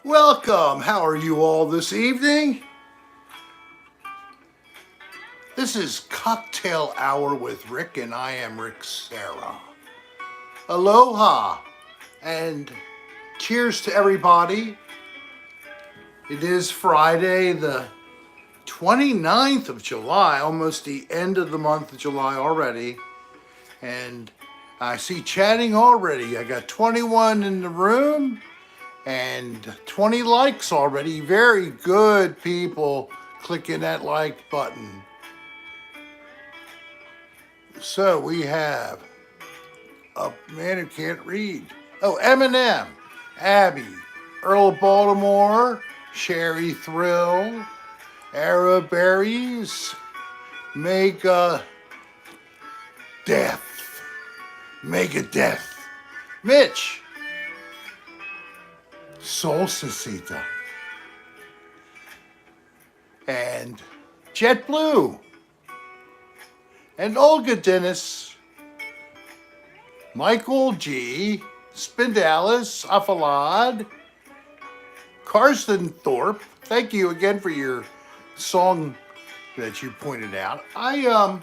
Welcome. How are you all this evening? This is Cocktail Hour with Rick, and I am Rick Serra. Aloha, and cheers to everybody. It is Friday, the 29th of July, almost the end of the month of July already. And I see chatting already. I got 21 in the room and 20 likes already. Very good people clicking that like button. So we have a man who can't read. Oh, Eminem, Abby, Earl of Baltimore, Sherry Thrill, Ara Berries, Mega Death, Mega Death, Mitch, Solsicita, and JetBlue, and Olga Dennis, Michael G, Spindalis, Afalad, Carson Thorpe. Thank you again for your song that you pointed out. I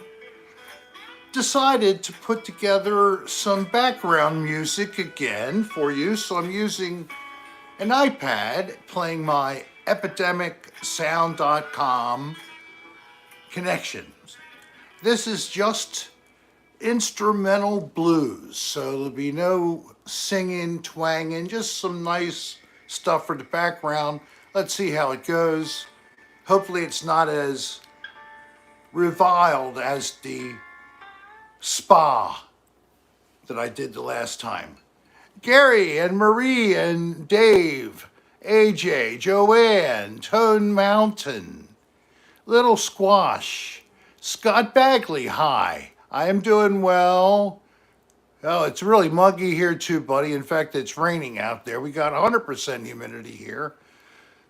decided to put together some background music again for you, so I'm using an iPad playing my epidemicsound.com connection. This is just instrumental blues, so there'll be no singing, twanging, just some nice stuff for the background. Let's see how it goes. Hopefully it's not as reviled as the spa that I did the last time. Gary and Marie and Dave, AJ, Joanne, Tone Mountain, Little Squash, Scott Bagley, hi. I am doing well. Oh, it's really muggy here too, buddy. In fact, it's raining out there. We got 100% humidity here.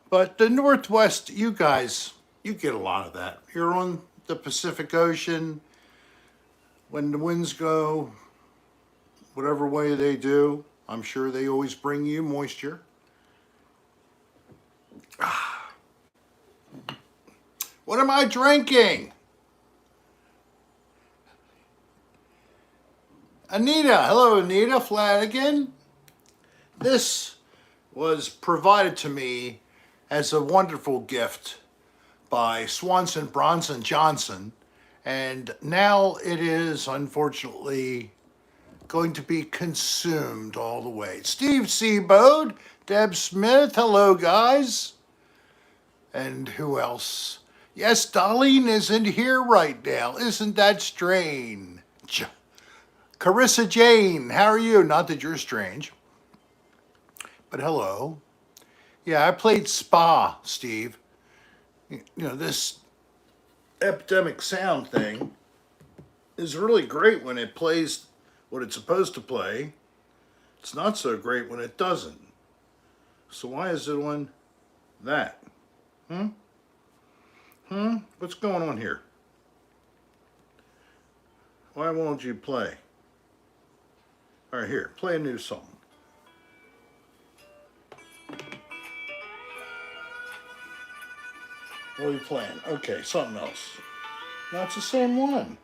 But the Northwest, you guys, you get a lot of that. You're on the Pacific Ocean. When the winds go whatever way they do, I'm sure they always bring you moisture. What am I drinking? Anita, hello Anita Flanagan. This was provided to me as a wonderful gift by Swanson Bronson Johnson, and now it is unfortunately going to be consumed all the way. Steve Seabode, Deb Smith, hello guys. And who else? Yes, Darlene isn't here right now. Isn't that strange? Carissa Jane, how are you? Not that you're strange, but hello. Yeah, I played Spa, Steve. You know, this epidemic sound thing is really great when it plays what it's supposed to play. It's not so great when it doesn't. So why is it on that? What's going on here? Why won't you play? All right, here, play a new song. What are you playing? Okay, something else. No, it's the same one.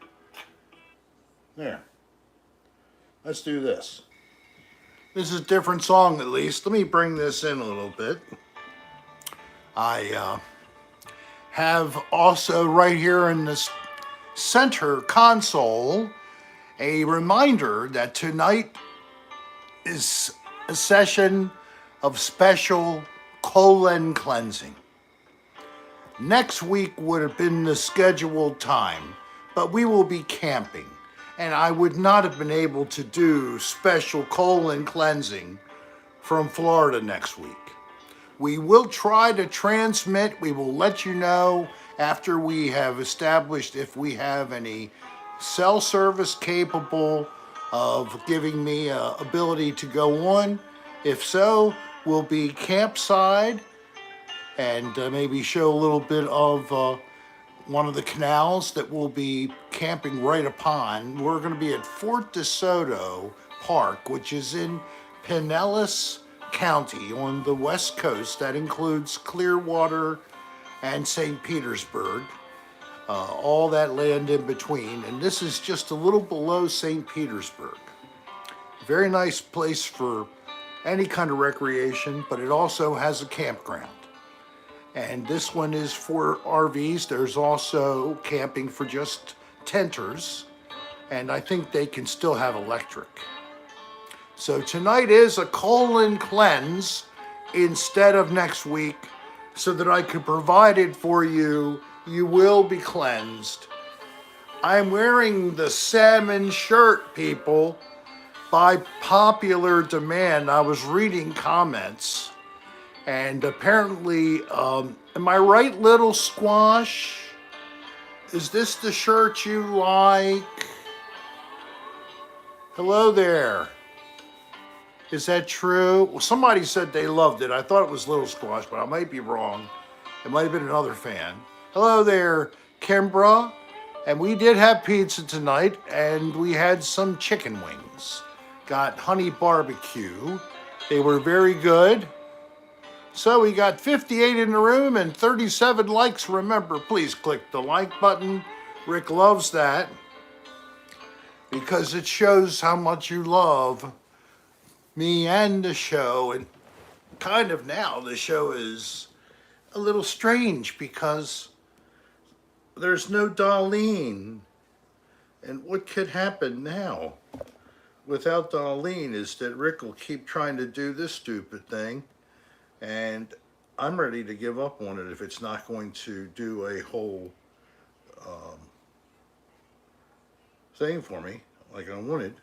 There. Let's do this. This is a different song at least. Let me bring this in a little bit. I have also right here in this center console a reminder that tonight is a session of special colon cleansing. Next week would have been the scheduled time, but we will be camping, and I would not have been able to do special colon cleansing from Florida next week. We will try to transmit. We will let you know after we have established if we have any cell service capable of giving me ability to go on. If so, we'll be campside and maybe show a little bit of one of the canals that we'll be camping right upon. We're going to be at Fort DeSoto Park, which is in Pinellas County on the West Coast. That includes Clearwater and St. Petersburg, all that land in between. And this is just a little below St. Petersburg. Very nice place for any kind of recreation, but it also has a campground. And this one is for RVs. There's also camping for just tenters, and I think they can still have electric. So tonight is a colon cleanse instead of next week, so that I could provide it for you. You will be cleansed. I'm wearing the salmon shirt, people, by popular demand. I was reading comments, and apparently, am I right, little squash? Is this the shirt you like? Hello there. Is that true? Well, somebody said they loved it. I thought it was Little Squash, but I might be wrong. It might have been another fan. Hello there, Kimbra. And we did have pizza tonight, and we had some chicken wings. Got honey barbecue. They were very good. So we got 58 in the room and 37 likes. Remember, please click the like button. Rick loves that because it shows how much you love me and the show. And kind of now the show is a little strange because there's no Darlene. And what could happen now without Darlene is that Rick will keep trying to do this stupid thing. And I'm ready to give up on it if it's not going to do a whole thing for me like I wanted.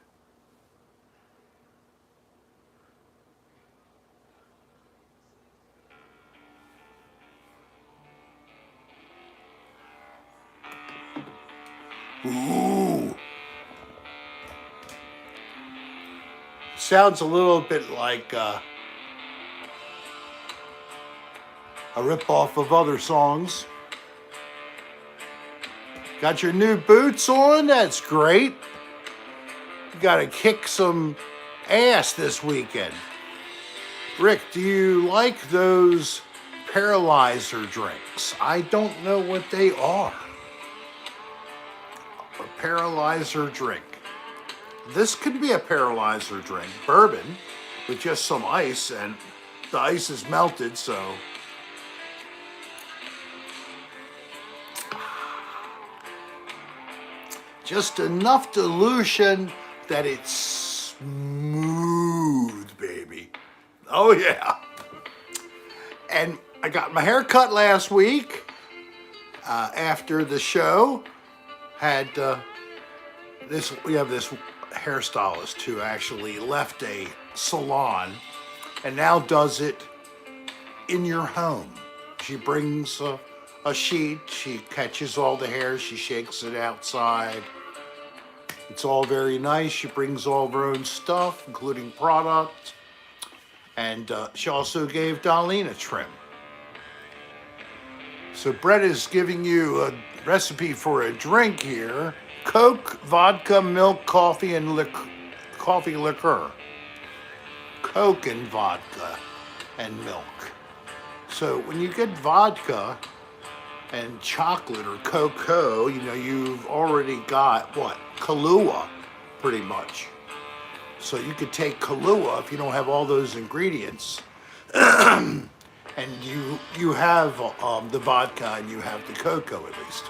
Ooh. Sounds a little bit like a rip-off of other songs. Got your new boots on? That's great. You gotta kick some ass this weekend. Rick, do you like those paralyzer drinks? I don't know what they are. A paralyzer drink. This could be a paralyzer drink. Bourbon with just some ice, and the ice is melted, so just enough dilution that it's smooth, baby. Oh yeah. And I got my hair cut last week after the show. Had we have this hairstylist who actually left a salon and now does it in your home. She brings a sheet, she catches all the hair, she shakes it outside. It's all very nice. She brings all of her own stuff, including product. And she also gave Darlene a trim. So Brett is giving you a recipe for a drink here. Coke, vodka, milk, coffee, and coffee liqueur. Coke and vodka and milk. So when you get vodka and chocolate or cocoa, you know, you've already got what? Kahlua, pretty much. So you could take Kahlua if you don't have all those ingredients, and you have the vodka and you have the cocoa at least.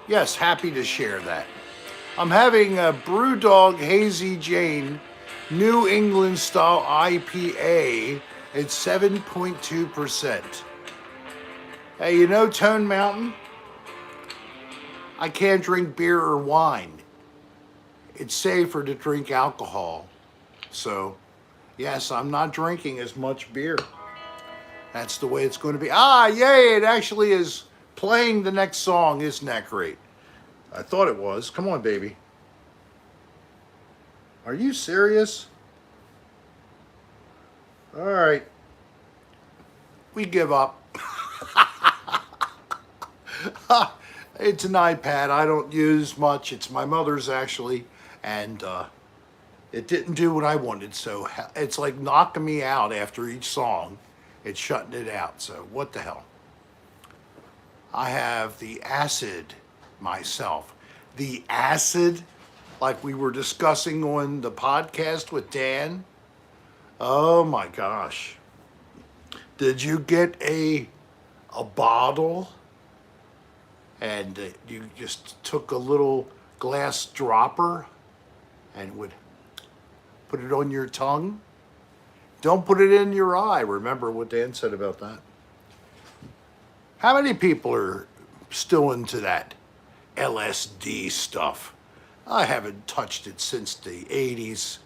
Yes, happy to share that. I'm having a Brewdog Hazy Jane New England style IPA. It's 7.2%. Hey, you know Tone Mountain? I can't drink beer or wine. It's safer to drink alcohol. So, yes, I'm not drinking as much beer. That's the way it's going to be. Ah, yay, it actually is playing the next song. Isn't that great? I thought it was. Come on, baby. Are you serious? All right. We give up. It's an iPad I don't use much. It's my mother's actually, and It didn't do what I wanted, so it's like knocking me out after each song. It's shutting it out, so what the hell. I have the acid myself. The acid, like we were discussing on the podcast with Dan. Oh my gosh. Did you get a bottle and you just took a little glass dropper and would put it on your tongue? Don't put it in your eye. Remember what Dan said about that. How many people are still into that LSD stuff? I haven't touched it since the 80s.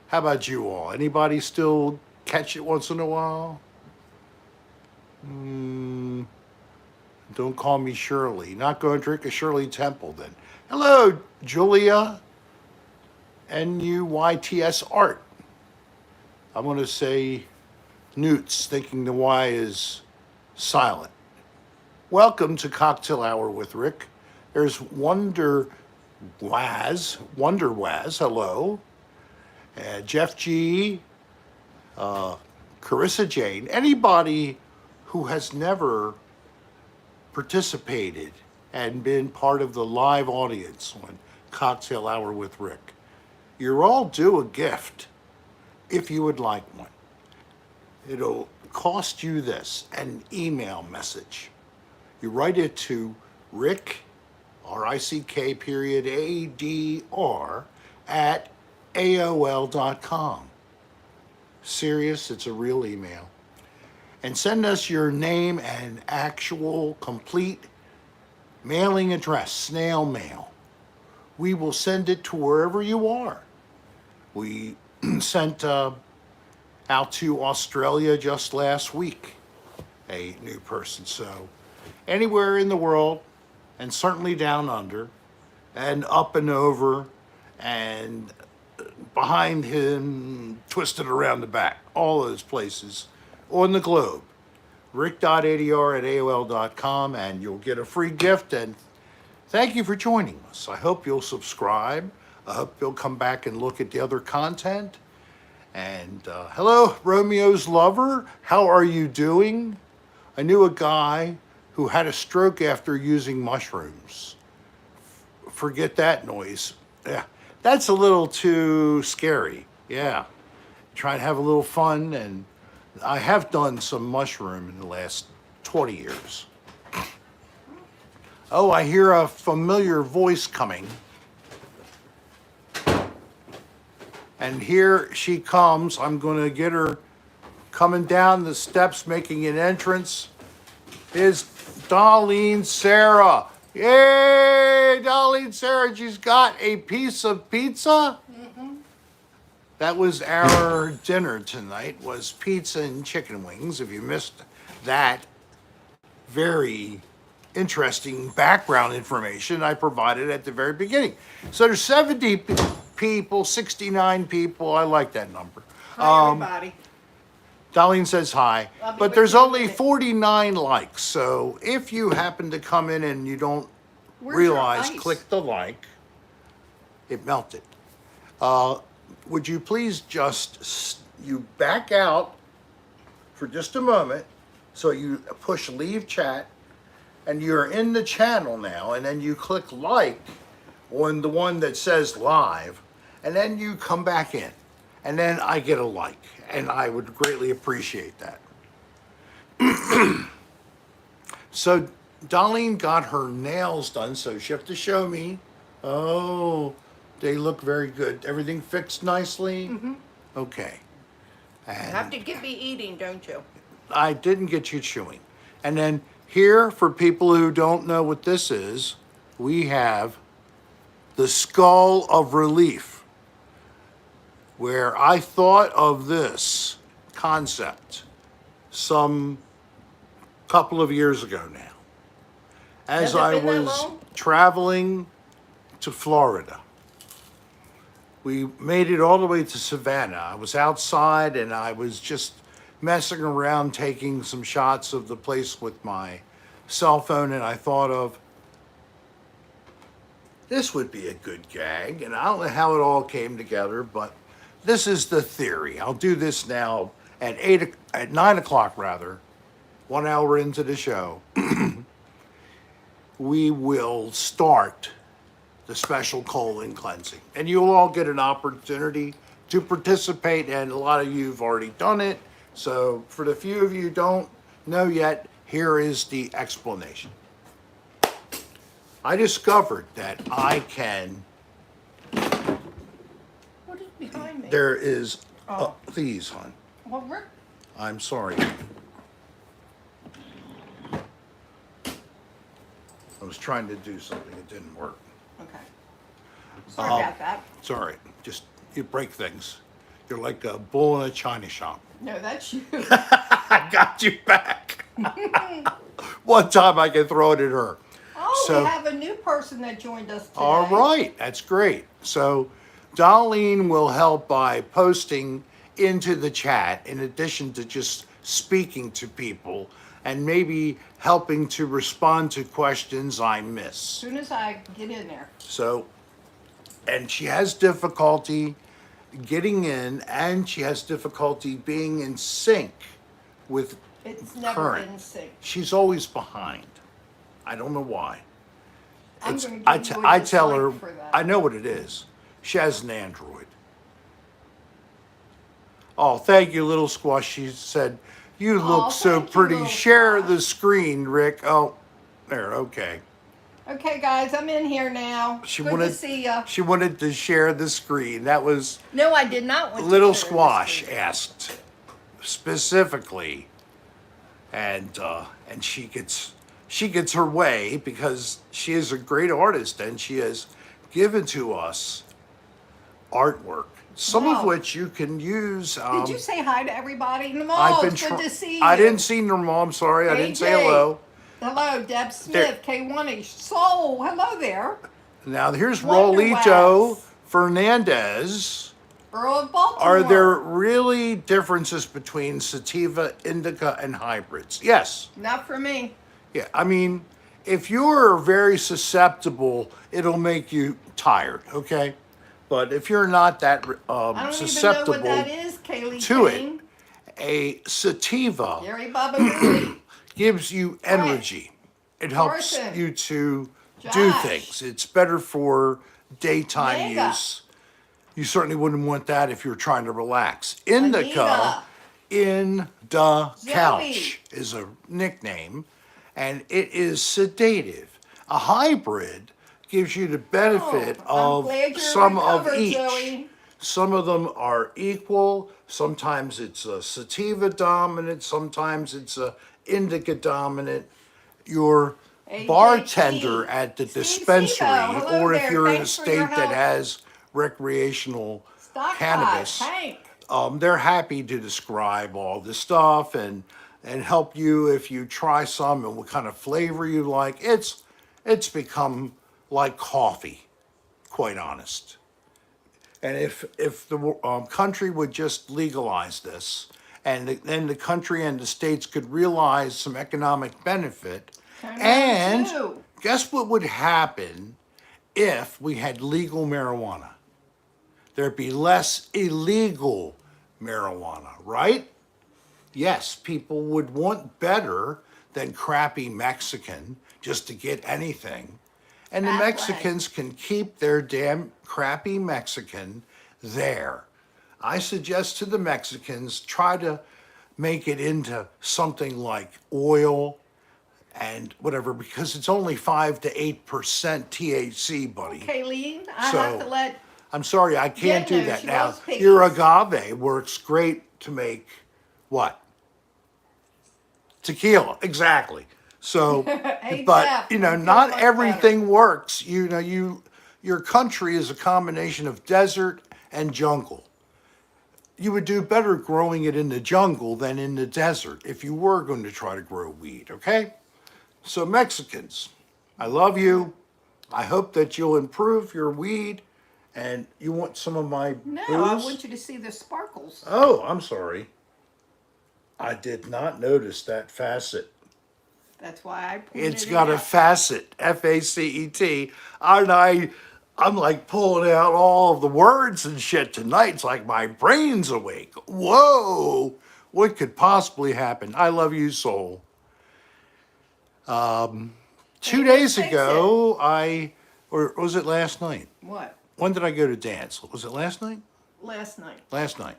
How about you all? Anybody still catch it once in a while? Don't call me Shirley. Not going to drink a Shirley Temple then. Hello, Julia. N-U-Y-T-S Art. I'm going to say Newts, thinking the Y is silent. Welcome to Cocktail Hour with Rick. There's Wonder Waz, hello. Jeff G, Carissa Jane, anybody who has never participated and been part of the live audience on Cocktail Hour with Rick. You're all due a gift if you would like one. It'll cost you this, an email message. You write it to Rick, R-I-C-K period A-D-R, at AOL.com. Serious, it's a real email. And send us your name and actual complete mailing address, snail mail. We will send it to wherever you are. We sent out to Australia just last week, a new person. So anywhere in the world, and certainly down under, and up and over, and behind him, twisted around the back, all those places on the globe. rick.adr@aol.com, and you'll get a free gift. And thank you for joining us. I hope you'll subscribe. I hope you'll come back and look at the other content. And hello, Romeo's lover. How are you doing? I knew a guy who had a stroke after using mushrooms. Forget that noise. Yeah, that's a little too scary. Yeah, try to have a little fun. And I have done some mushroom in the last 20 years. Oh, I hear a familiar voice coming. And here she comes. I'm going to get her coming down the steps, making an entrance. Is Darlene Serra. Yay, Darlene Serra. She's got a piece of pizza. That was our dinner tonight, was pizza and chicken wings. If you missed that very interesting background information I provided at the very beginning. So there's 70 people, 69 people. I like that number. Hi, everybody. Darlene says hi, but there's only 49 likes. So if you happen to come in and you don't realize, click the like. It melted. Would you please just, you back out for just a moment. So you push leave chat and you're in the channel now, and then you click like on the one that says live, and then you come back in, and then I get a like, and I would greatly appreciate that. So Darlene got her nails done, so she have to show me. Oh, they look very good. Everything fixed nicely? Okay. And You have to get me eating, don't you? I didn't get you chewing. And then here, for people who don't know what this is, we have the skull of relief, where I thought of this concept some couple of years ago now, as Has it I been that was long? traveling to Florida. We made it all the way to Savannah. I was outside and I was just messing around, taking some shots of the place with my cell phone, and I thought of this would be a good gag, and I don't know how it all came together, but this is the theory. I'll do this now at 9 o'clock rather, 1 hour into the show. We will start the special colon cleansing, and you'll all get an opportunity to participate, and a lot of you have already done it. So for the few of you who don't know yet, here is the explanation. I discovered that I can, What is behind me? there is, Oh. please, hon, Well, Rick, I'm sorry. I was trying to do something, it didn't work. okay. Sorry about that. Sorry, just, you break things. You're like a bull in a china shop. No, that's you. I got you back. One time I can throw it at her. Oh, So- we have a new person that joined us today. All right, that's great. So Darlene will help by posting into the chat in addition to just speaking to people and maybe helping to respond to questions I miss. As soon as I get in there. So, and she has difficulty getting in, and she has difficulty being in sync with It's never current. been synced. She's always behind. I don't know why. I'm It's- going to give you a I tell her, dislike for that. I know what it is. She has an Android. Oh, thank you, little squash. She said, you Aw, look so thank you, pretty. little Share squash. the screen, Rick. Oh, there, okay. Okay, guys, I'm in here now. She Good wanted to see ya. She wanted to share the screen. That was No, I did not want Little to share this Squash with you. asked specifically, and she gets her way because she is a great artist and she has given to us artwork, some of Wow. which you can use. Did you say hi to everybody? Namal, I've been it's good to see you. I didn't see Normal. I'm sorry. I didn't say AJ. hello. Hello, Deb Smith, K1ish. Soul, hello there. Now here's Wonder Rolito Wax. Fernandez. Earl of Baltimore. Are there really differences between sativa, indica, and hybrids? Yes. Not for me. Yeah. I mean, if you're very susceptible, it'll make you tired. Okay. But if you're not that I don't susceptible even know what that is, Kaylee to King. a sativa Gary Baba Booey. gives you energy. It helps Carson. you to do Josh. things. It's better for daytime Mega. use. You certainly wouldn't want that if you're trying to relax. Indica, in the couch is a nickname, and it is sedative. A hybrid gives you the benefit Oh, I'm of glad you're some of recovered, each. Zoe. Some of them are equal. Sometimes it's a sativa dominant. Sometimes it's a indica dominant. Your AJT. bartender at the Steve dispensary, Seago, hello or if there. you're in a Thanks for state your that help. has recreational Stock cannabis, Hank. they're happy to describe all this stuff and help you if you try some and what kind of flavor you like. It's become like coffee, quite honest. And if the country would just legalize this, and then the country and the states could realize some economic benefit, Turn and around, too. guess what would happen if we had legal marijuana? There'd be less illegal marijuana, right? Yes, people would want better than crappy Mexican just to get anything. And the That's right. Mexicans can keep their damn crappy Mexican there. I suggest to the Mexicans, try to make it into something like oil and whatever, because it's only 5 to 8% THC, buddy. Kayleen, I So, have to let. I'm sorry, I can't Yeah, do no, that she now. loves piggies. Your agave works great to make what? Tequila, exactly. So, Hey, but Jeff, you know, you feel not much everything works. You know, your country is a combination of desert and jungle. You would do better growing it in the jungle than in the desert if you were going to try to grow weed, okay? So Mexicans, I love you. I hope that you'll improve your weed. And you want some of my No, booze? I want you to see the sparkles. Oh, I'm sorry. I did not notice that facet. That's why I pointed It's it got a out. facet, F-A-C-E-T. I'm like pulling out all of the words and shit tonight. It's like my brain's awake. Whoa, what could possibly happen? I love you, soul. 2 Maybe we'll days fix ago, or was it last night? What? When did I go to dance? Was it last night? Last night. Last night.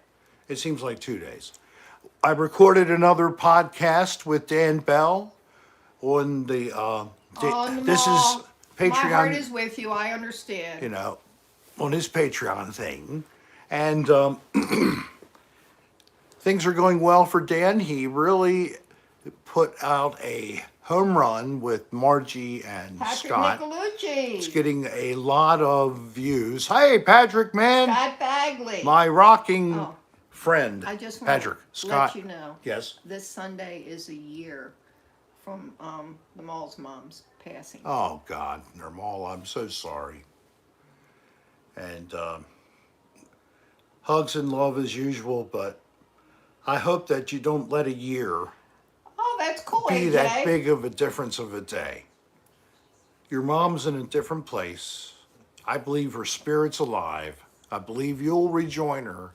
It seems like 2 days. I recorded another podcast with Dan Bell on the. On the This is mall. Patreon. My heart is with you. I understand. You know, on his Patreon thing, and things are going well for Dan. He really put out a home run with Margie and Patrick Scott. Nicolucci. It's getting a lot of views. Hey, Patrick, man. Scott Bagley. My rocking Oh. friend. I just want Patrick. to Scott. let you know. Yes. This Sunday is a year from the mall's mom's passing. Oh, God. Nirmal, I'm so sorry. And hugs and love as usual, but I hope that you don't let a year Oh, that's cool, be AJ. that big of a difference of a day. Your mom's in a different place. I believe her spirit's alive. I believe you'll rejoin her.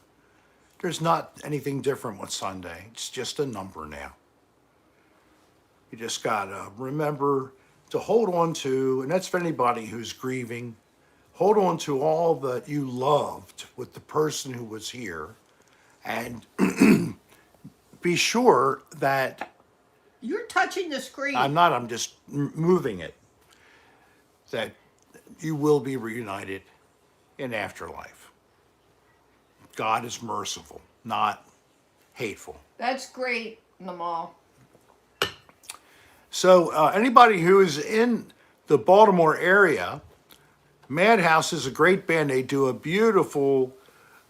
There's not anything different with Sunday. It's just a number now. You just gotta remember to hold on to, and that's for anybody who's grieving, hold on to all that you loved with the person who was here, and be sure that You're touching the screen. I'm just moving it, that you will be reunited in afterlife. God is merciful, not hateful. That's great, Namal. So anybody who is in the Baltimore area, Madhouse is a great band. They do a beautiful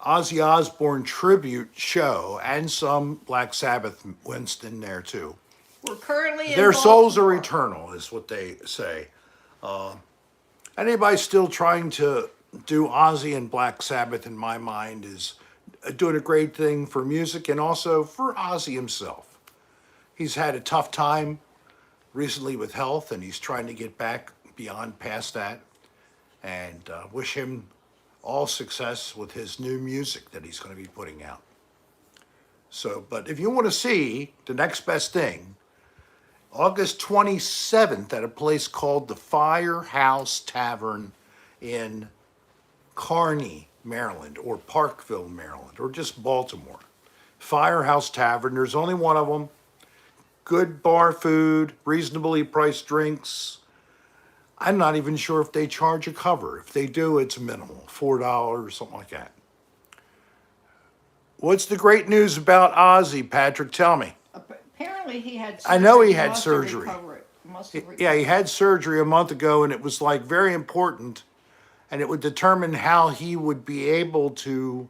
Ozzy Osbourne tribute show and some Black Sabbath Winston there too. We're currently in Their souls are Baltimore. eternal, is what they say. Anybody still trying to do Ozzy and Black Sabbath, in my mind, is doing a great thing for music and also for Ozzy himself. He's had a tough time recently with health, and he's trying to get back beyond past that. And wish him all success with his new music that he's going to be putting out. So, but if you want to see the next best thing, August 27th at a place called the Firehouse Tavern in Kearney, Maryland, or Parkville, Maryland, or just Baltimore. Firehouse Tavern, there's only one of them. Good bar food, reasonably priced drinks. I'm not even sure if they charge a cover. If they do, it's minimal, $4 or something like that. What's the great news about Ozzy, Patrick? Tell me. Apparently he had surgery. I know he He had must surgery. have recovered. Must have Yeah, he recovered. had surgery a month ago, and it was like very important, and it would determine how he would be able to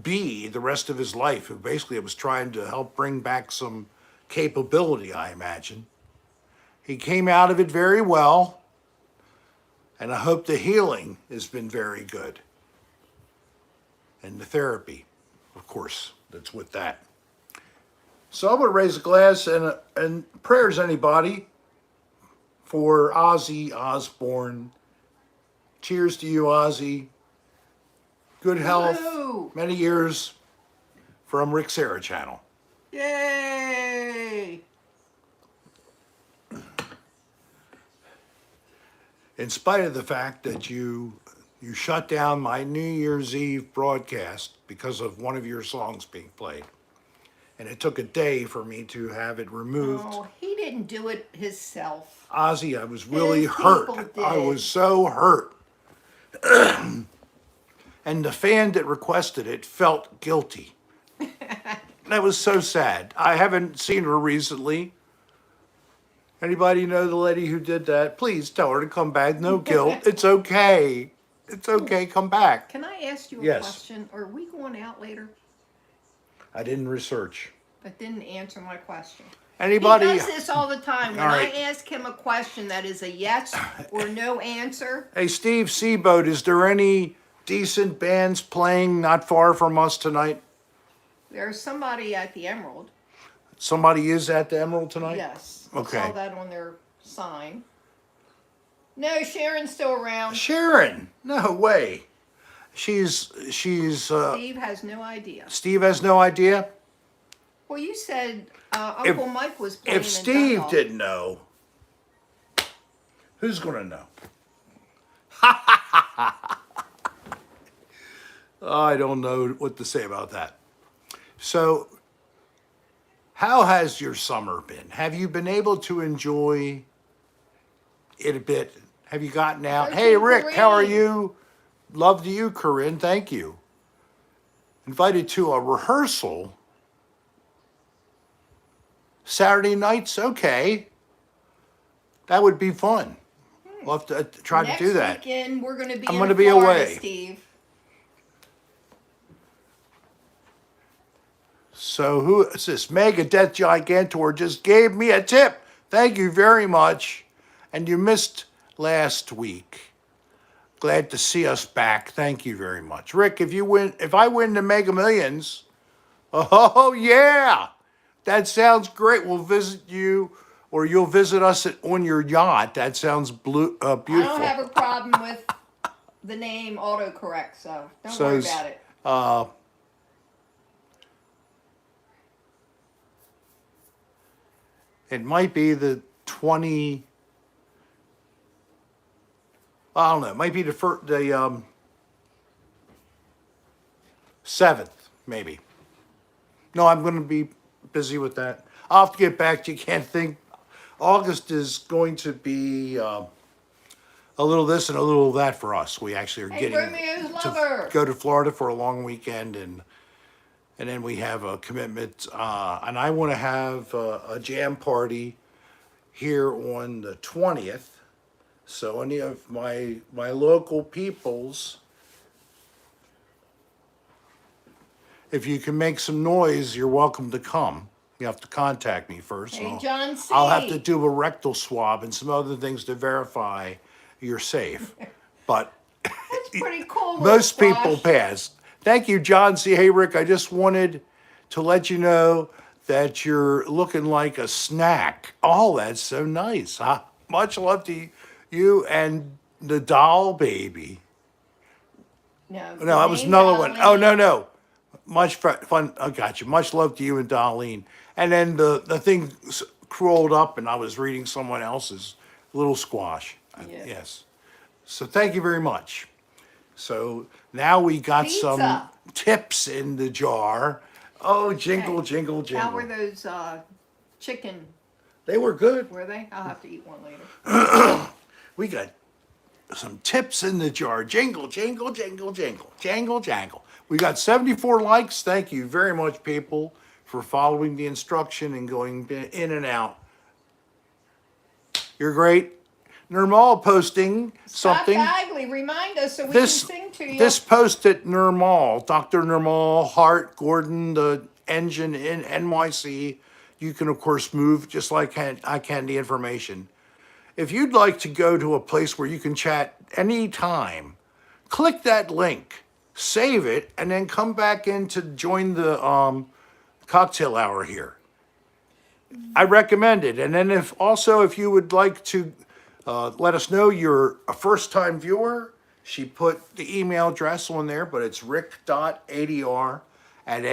be the rest of his life. Basically, it was trying to help bring back some capability, I imagine. He came out of it very well, and I hope the healing has been very good. And the therapy, of course, that's with that. So I'm going to raise a glass and prayers, anybody, for Ozzy Osbourne. Cheers to you, Ozzy. Good health, Woohoo! many years from Rick Serra Channel. Yay! In spite of the fact that you shut down my New Year's Eve broadcast because of one of your songs being played, and it took a day for me to have it removed. Oh, he didn't do it himself. Ozzy, I was really His hurt. people I did. was so hurt. And the fan that requested it felt guilty. That was so sad. I haven't seen her recently. Anybody know the lady who did that? Please tell her to come back. No guilt. It's okay. It's okay. Come back. Can I ask you a Yes. question? Are we going out later? I didn't research. But didn't answer my question. Anybody? He does this all the time. When All right. I ask him a question that is a yes or no answer, Hey, Steve Seaboat, is there any decent bands playing not far from us tonight? there's somebody at the Emerald. Somebody is at the Emerald tonight? Yes. Okay. I saw that on their sign. No, Sharon's still around. Sharon, no way. She's Steve has no idea. Steve has no idea. Well, you said Uncle Mike was playing If in Steve Dundalk. didn't know, who's gonna know? I don't know what to say about that. So, how has your summer been? Have you been able to enjoy it a bit? Have you gotten out? Go Hey, to Rick, how are Corinne. you? Love to you, Corinne. Thank you. Invited to a rehearsal. Saturday nights, okay. That would be fun. We'll have to try Next to do that. weekend, we're going to be I'm in gonna be Florida, away. Steve. So who is this? Megadeth Gigantor just gave me a tip. Thank you very much. And you missed last week. Glad to see us back. Thank you very much. Rick, if I win the Mega Millions, oh yeah. That sounds great. We'll visit you or you'll visit us on your yacht. That sounds beautiful. I don't have a problem with the name autocorrect, so don't worry about it. It might be the 20. I don't know. It might be the 7th, maybe. No, I'm going to be busy with that. I'll have to get back to you. Can't think. August is going to be a little this and a little that for us. We actually are Hey, getting Romeo's to lover. go to Florida for a long weekend, and then we have a commitment. And I want to have a jam party here on the 20th. So any of my local peoples, if you can make some noise, you're welcome to come. You have to contact me first. Hey, and John C. I'll have to do a rectal swab and some other things to verify you're safe. But That's pretty cool. most little people squash. pass. Thank you, John C. Hey, Rick, I just wanted to let you know that you're looking like a snack. Oh, that's so nice. Huh? Much love to you and the doll baby. No, No, that was another one. Oh, no. Much fun. I got you. Much love to you and Darlene. And then the thing crawled up and I was reading someone else's little squash. Yeah. Yes. So thank you very much. So now we got some Pizza. tips in the jar. Oh, jingle, Okay. jingle, jingle. How were those chicken? They were good. Were they? I'll have to eat one later. We got some tips in the jar. Jingle, jingle, jingle, jingle, jangle, jangle. We got 74 likes. Thank you very much, people, for following the instruction and going in and out. You're great. Nirmal posting something. Scott Bagley, remind us so we This can sing to you. this post at Nirmal, Dr. Nirmal, Hart, Gordon, the engine in NYC. You can of course move just like I can the information. If you'd like to go to a place where you can chat anytime, click that link, save it, and then come back in to join the cocktail hour here. I recommend it. And then if you would like to let us know you're a first-time viewer, she put the email address on there, but it's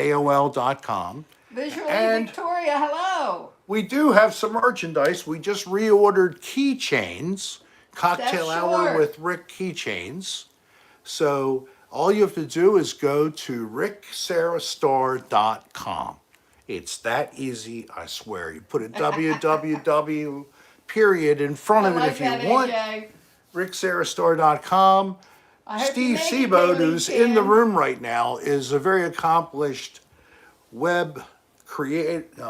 rick.adr@aol.com. Visually and- Victoria, hello. We do have some merchandise. We just reordered keychains, cocktail That's hour short. with Rick keychains. So all you have to do is go to ricksarahstar.com. It's that easy, I swear. You put a www period in front I of it like if you that, want. AJ. ricksarahstar.com. I hope you Steve make it, Seaboat, Billy who's in the Chan. room right now, is a very accomplished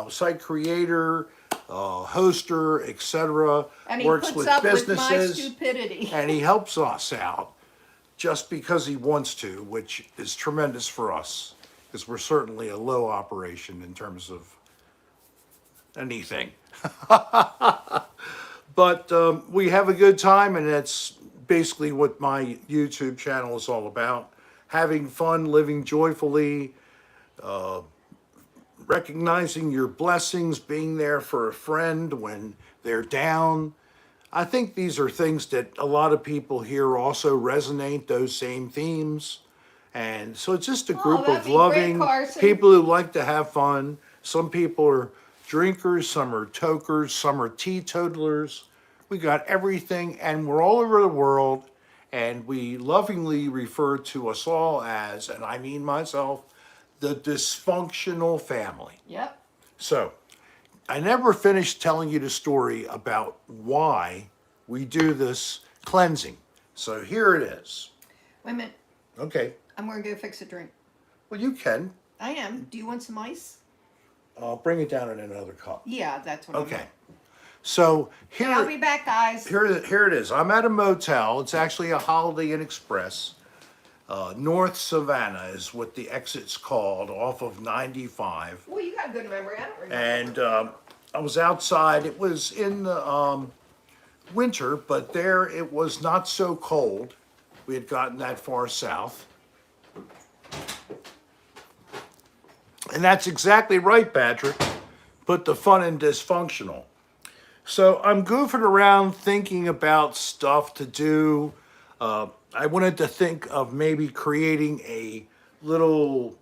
site creator, hoster, etc. And he Works puts with up businesses, with my stupidity. and he helps us out just because he wants to, which is tremendous for us, because we're certainly a low operation in terms of anything. But we have a good time, and that's basically what my YouTube channel is all about. Having fun, living joyfully, recognizing your blessings, being there for a friend when they're down. I think these are things that a lot of people here also resonate, those same themes. And so it's just a group that'd of be great, loving Carson. people who like to have fun. Some people are drinkers, some are tokers, some are teetotalers. We got everything, and we're all over the world. And we lovingly refer to us all as, and I mean myself, the dysfunctional family. Yep. So, I never finished telling you the story about why we do this cleansing. So here it is. Wait a minute. Okay. I'm going to go fix a drink. Well, you can. I am. Do you want some ice? I'll bring it down in another cup. Yeah, that's what Okay. So here, I'll be back, guys. here it is. I'm at a motel. It's actually a Holiday Inn Express. North Savannah is what the exit's called, off of 95. Well, you got a good memory. I don't remember. And I was outside. It was in the winter, but there it was not so cold. We had gotten that far south. And that's exactly right, Patrick. Put the fun in dysfunctional. So I'm goofing around thinking about stuff to do. I wanted to think of maybe creating a little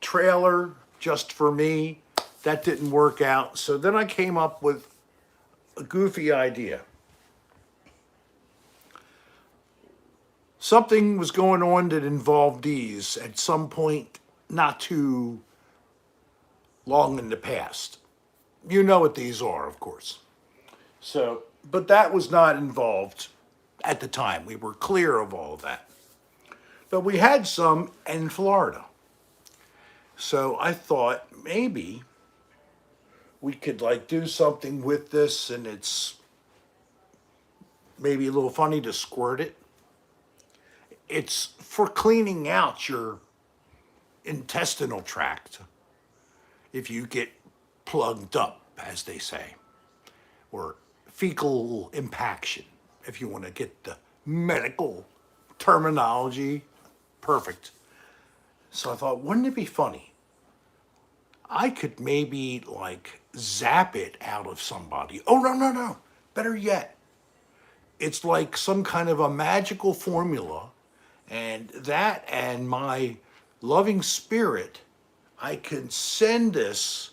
trailer just for me. That didn't work out. So then I came up with a goofy idea. Something was going on that involved these at some point not too long in the past. You know what these are, of course. So, but that was not involved at the time. We were clear of all of that. But we had some in Florida. So I thought maybe we could like do something with this, and it's maybe a little funny to squirt it. It's for cleaning out your intestinal tract if you get plugged up, as they say, or fecal impaction, if you want to get the medical terminology perfect. So I thought, wouldn't it be funny? I could maybe like zap it out of somebody. Oh, no. Better yet, it's like some kind of a magical formula, and that and my loving spirit, I can send this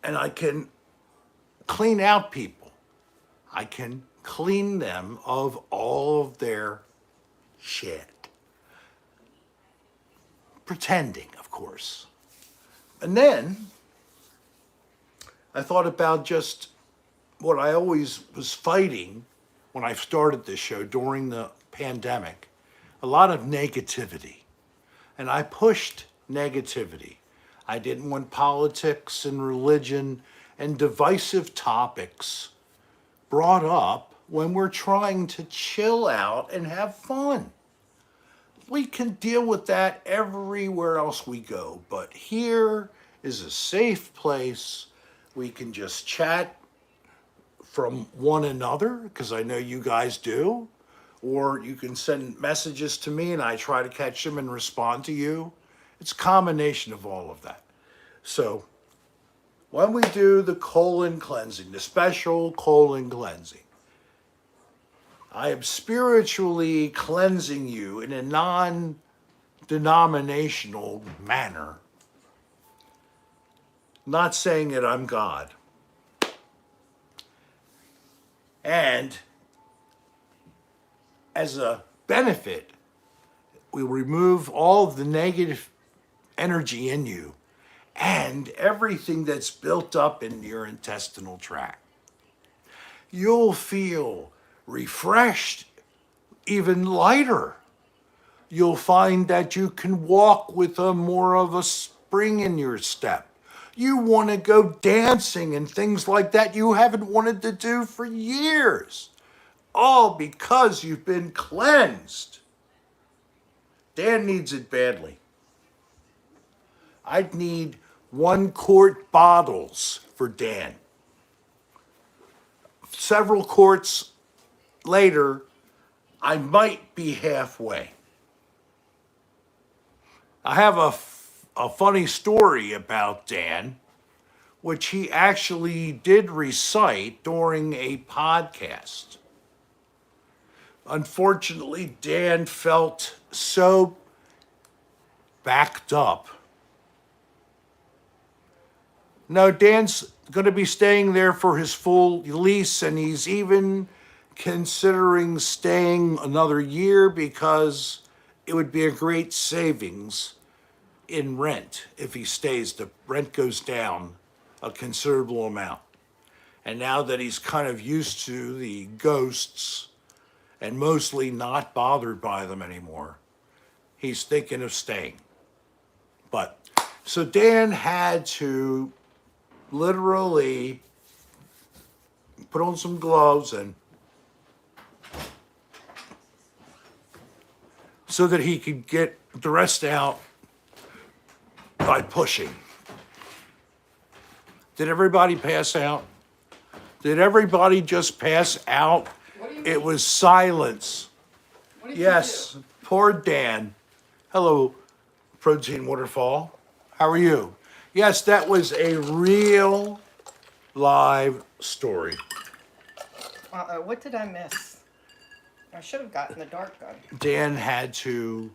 and I can clean out people. I can clean them of all of their shit. Pretending, of course. And then I thought about just what I always was fighting when I started this show during the pandemic. A lot of negativity. And I pushed negativity. I didn't want politics and religion and divisive topics brought up when we're trying to chill out and have fun. We can deal with that everywhere else we go, but here is a safe place. We can just chat from one another, because I know you guys do, or you can send messages to me and I try to catch them and respond to you. It's a combination of all of that. So when we do the colon cleansing, the special colon cleansing, I am spiritually cleansing you in a non-denominational manner. Not saying that I'm God. And as a benefit, we remove all of the negative energy in you and everything that's built up in your intestinal tract. You'll feel refreshed, even lighter. You'll find that you can walk with a more of a spring in your step. You want to go dancing and things like that you haven't wanted to do for years. All because you've been cleansed. Dan needs it badly. I'd need 1-quart bottles for Dan. Several quarts later, I might be halfway. I have a a funny story about Dan, which he actually did recite during a podcast. Unfortunately, Dan felt so backed up. No, Dan's going to be staying there for his full lease, and he's even considering staying another year because it would be a great savings in rent if he stays. The rent goes down a considerable amount. And now that he's kind of used to the ghosts and mostly not bothered by them anymore, he's thinking of staying. But so Dan had to literally put on some gloves and so that he could get the rest out by pushing. Did everybody pass out? Did everybody just pass out? What do you It mean? was silence. What did you Yes, poor Dan. Hello, Protein Waterfall. How are you? Yes, that was a real live story. do? Uh-oh, what did I miss? I should have gotten the dart gun. Dan had to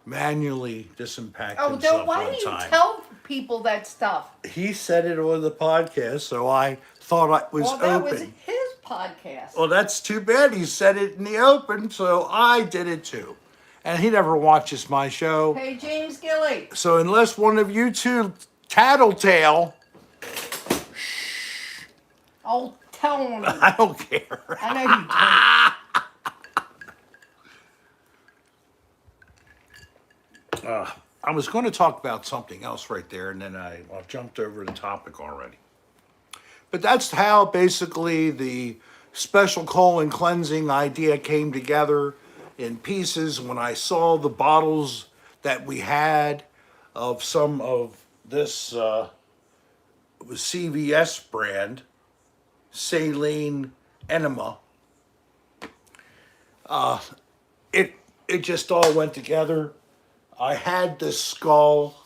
manually disimpact Oh, himself don't, why one do you time. tell people that stuff? He said it on the podcast, so I thought I was Well, that open. was his podcast. Well, that's too bad. He said it in the open, so I did it too. And he never watches my show. Hey, James Gilly. So unless one of you two tattletale, Oh, tell me. I don't care. I know you don't. I was going to talk about something else right there, and then I jumped over the topic already. But that's how basically the special colon cleansing idea came together in pieces when I saw the bottles that we had of some of this it was CVS brand, saline enema. It just all went together. I had this skull.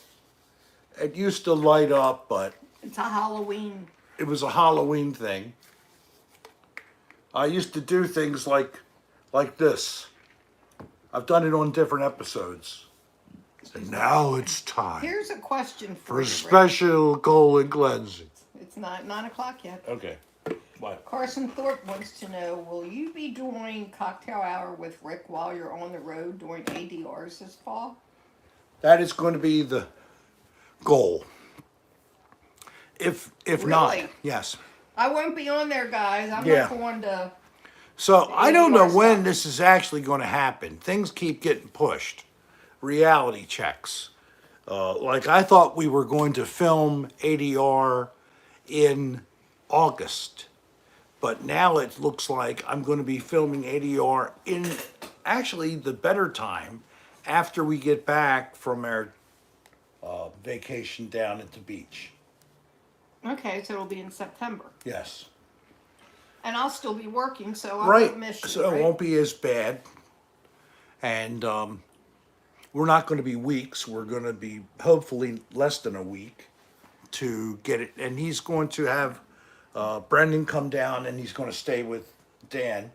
It used to light up, but It's a Halloween. it was a Halloween thing. I used to do things like this. I've done it on different episodes. And now it's time Here's a question for for you, Rick. special colon cleansing. It's not 9 o'clock yet. Okay. What? Carson Thorpe wants to know, will you be doing cocktail hour with Rick while you're on the road doing ADRs this fall? That is going to be the goal. If not, Really? yes. I won't be on there, guys. I'm Yeah. not going to. So I don't know ADR when stuff. this is actually going to happen. Things keep getting pushed. Reality checks. Like I thought we were going to film ADR in August, but now it looks like I'm going to be filming ADR in actually the better time after we get back from our vacation down at the beach. Okay, so it'll be in September. Yes. And I'll still be working, so I Right. won't miss you, So right? it won't be as bad. And we're not going to be weeks. We're going to be hopefully less than a week to get it. And he's going to have Brendan come down and he's going to stay with Dan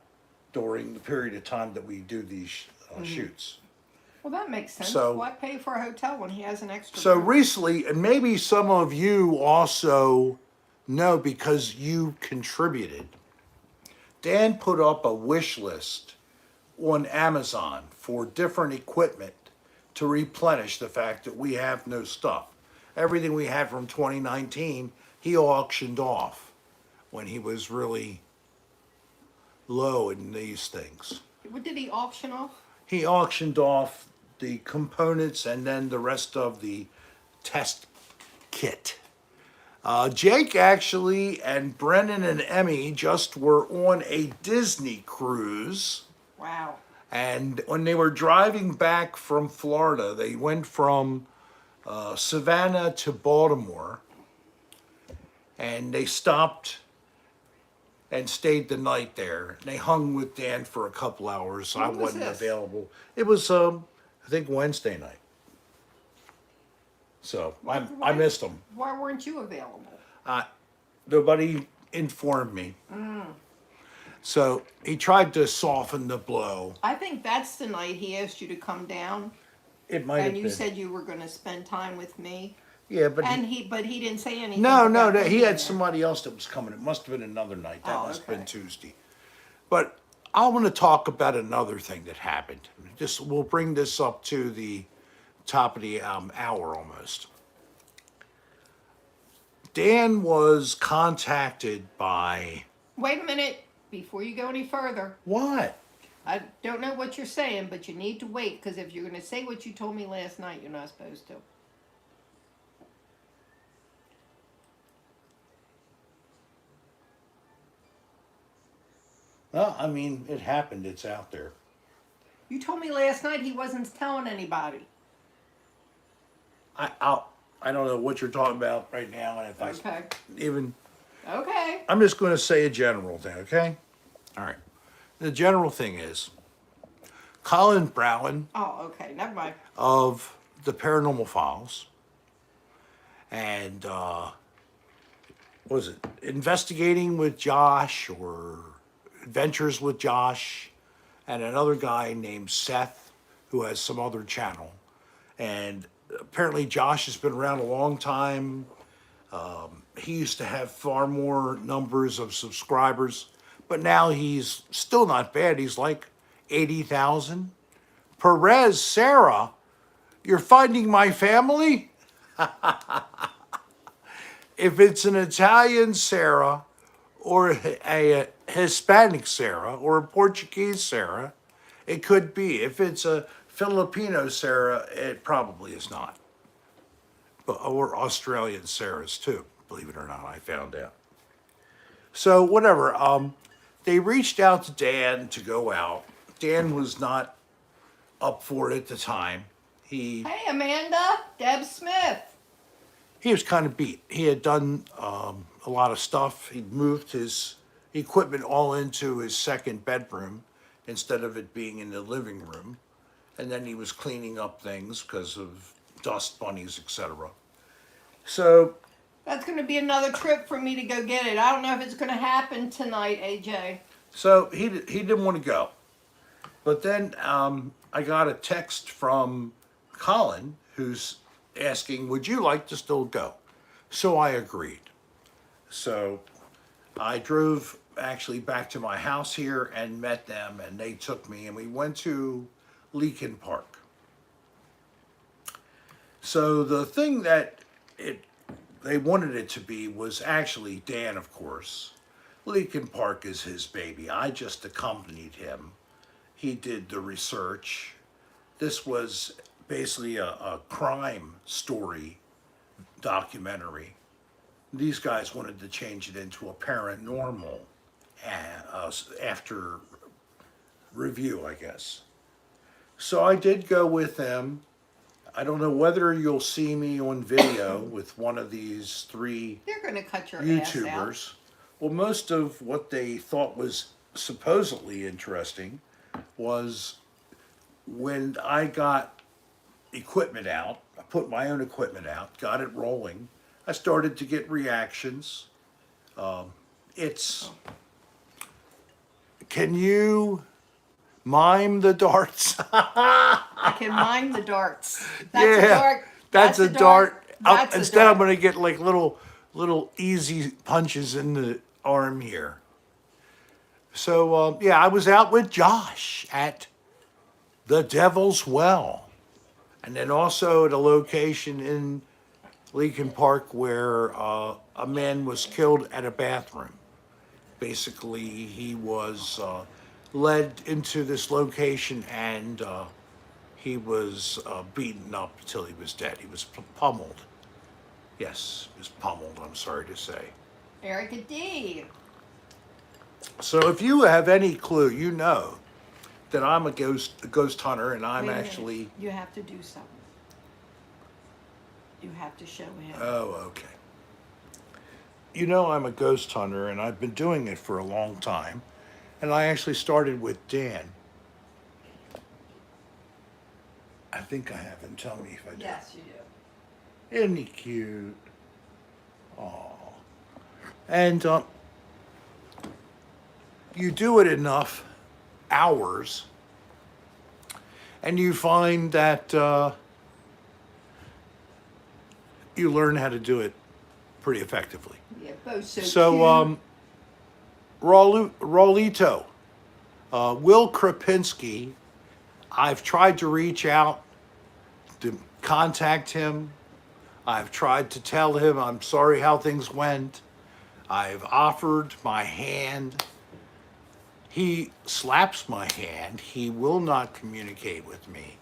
during the period of time that we do these shoots. Well, that makes sense. So- Why pay for a hotel when he has an extra So room? recently, and maybe some of you also know because you contributed, Dan put up a wish list on Amazon for different equipment to replenish the fact that we have no stuff. Everything we had from 2019, he auctioned off when he was really low in these things. What did he auction off? He auctioned off the components and then the rest of the test kit. Jake actually and Brennan and Emmy just were on a Disney cruise. Wow. And when they were driving back from Florida, they went from Savannah to Baltimore. And they stopped and stayed the night there. They hung with Dan for a couple hours. I When was wasn't this? available. It was, I think, Wednesday night. So Why- I missed him. Why weren't you available? Nobody informed me. So he tried to soften the blow. I think that's the night he asked you to come down, It might have and you been. said you were going to spend time with me. Yeah, but And he didn't say anything. no, about him he being had there. somebody else that was coming. It must have been another night. That Oh, must have been okay. Tuesday. But I want to talk about another thing that happened. Just we'll bring this up to the top of the hour almost. Dan was contacted by Wait a minute before you go any further. what? I don't know what you're saying, but you need to wait because if you're going to say what you told me last night, you're not supposed to. Well, I mean, it happened. It's out there. You told me last night he wasn't telling anybody. I don't know what you're talking about right now, and if I Okay. even Okay. I'm just going to say a general thing, okay? All right. The general thing is Colin Brown Oh, okay. Never mind. of the Paranormal Files and what was it Investigating with Josh or Adventures with Josh and another guy named Seth who has some other channel. And apparently Josh has been around a long time. He used to have far more numbers of subscribers, but now he's still not bad. He's like 80,000. Perez, Serra, you're finding my family? If it's an Italian Serra or a Hispanic Serra or a Portuguese Serra, it could be. If it's a Filipino Serra, it probably is not. Or Australian Serras too, believe it or not, I found out. So whatever, they reached out to Dan to go out. Dan was not up for it at the time. He Hey, Amanda. Deb Smith. was kind of beat. He had done a lot of stuff. He'd moved his equipment all into his second bedroom instead of it being in the living room. And then he was cleaning up things because of dust bunnies, etc. So That's going to be another trip for me to go get it. I don't know if it's going to happen tonight, AJ. he didn't want to go. But then I got a text from Colin who's asking, would you like to still go? So I agreed. So I drove actually back to my house here and met them, and they took me and we went to Leakin Park. So the thing that they wanted it to be was actually Dan, of course. Leakin Park is his baby. I just accompanied him. He did the research. This was basically a crime story documentary. These guys wanted to change it into a paranormal after review, I guess. So I did go with them. I don't know whether you'll see me on video with one of these three You're going to cut your ass out. YouTubers. Well, most of what they thought was supposedly interesting was when I got equipment out, I put my own equipment out, got it rolling, I started to get reactions. Can you mime the darts? I can mime the darts. That's Yeah, a dart. That's a dart. That's a Instead, dart. I'm going to get like little easy punches in the arm here. So, yeah, I was out with Josh at the Devil's Well. And then also at a location in Leakin Park where a man was killed at a bathroom. Basically, he was led into this location and he was beaten up until he was dead. He was pummeled. Yes, he was pummeled, I'm sorry to say. Erica D. So if you have any clue, you know that I'm a ghost hunter and I'm Wait a minute. actually... You have to do something. You have to show him. Oh, okay. You know I'm a ghost hunter and I've been doing it for a long time. And I actually started with Dan. I think I have him. Tell me if I do. Yes, you do. Isn't he cute? And you do it enough hours, and you find that you learn how to do it pretty effectively. Yeah, both so So, cute. Rolito, Will Krapinski, I've tried to reach out to contact him. I've tried to tell him I'm sorry how things went. I've offered my hand. He slaps my hand. He will not communicate with me.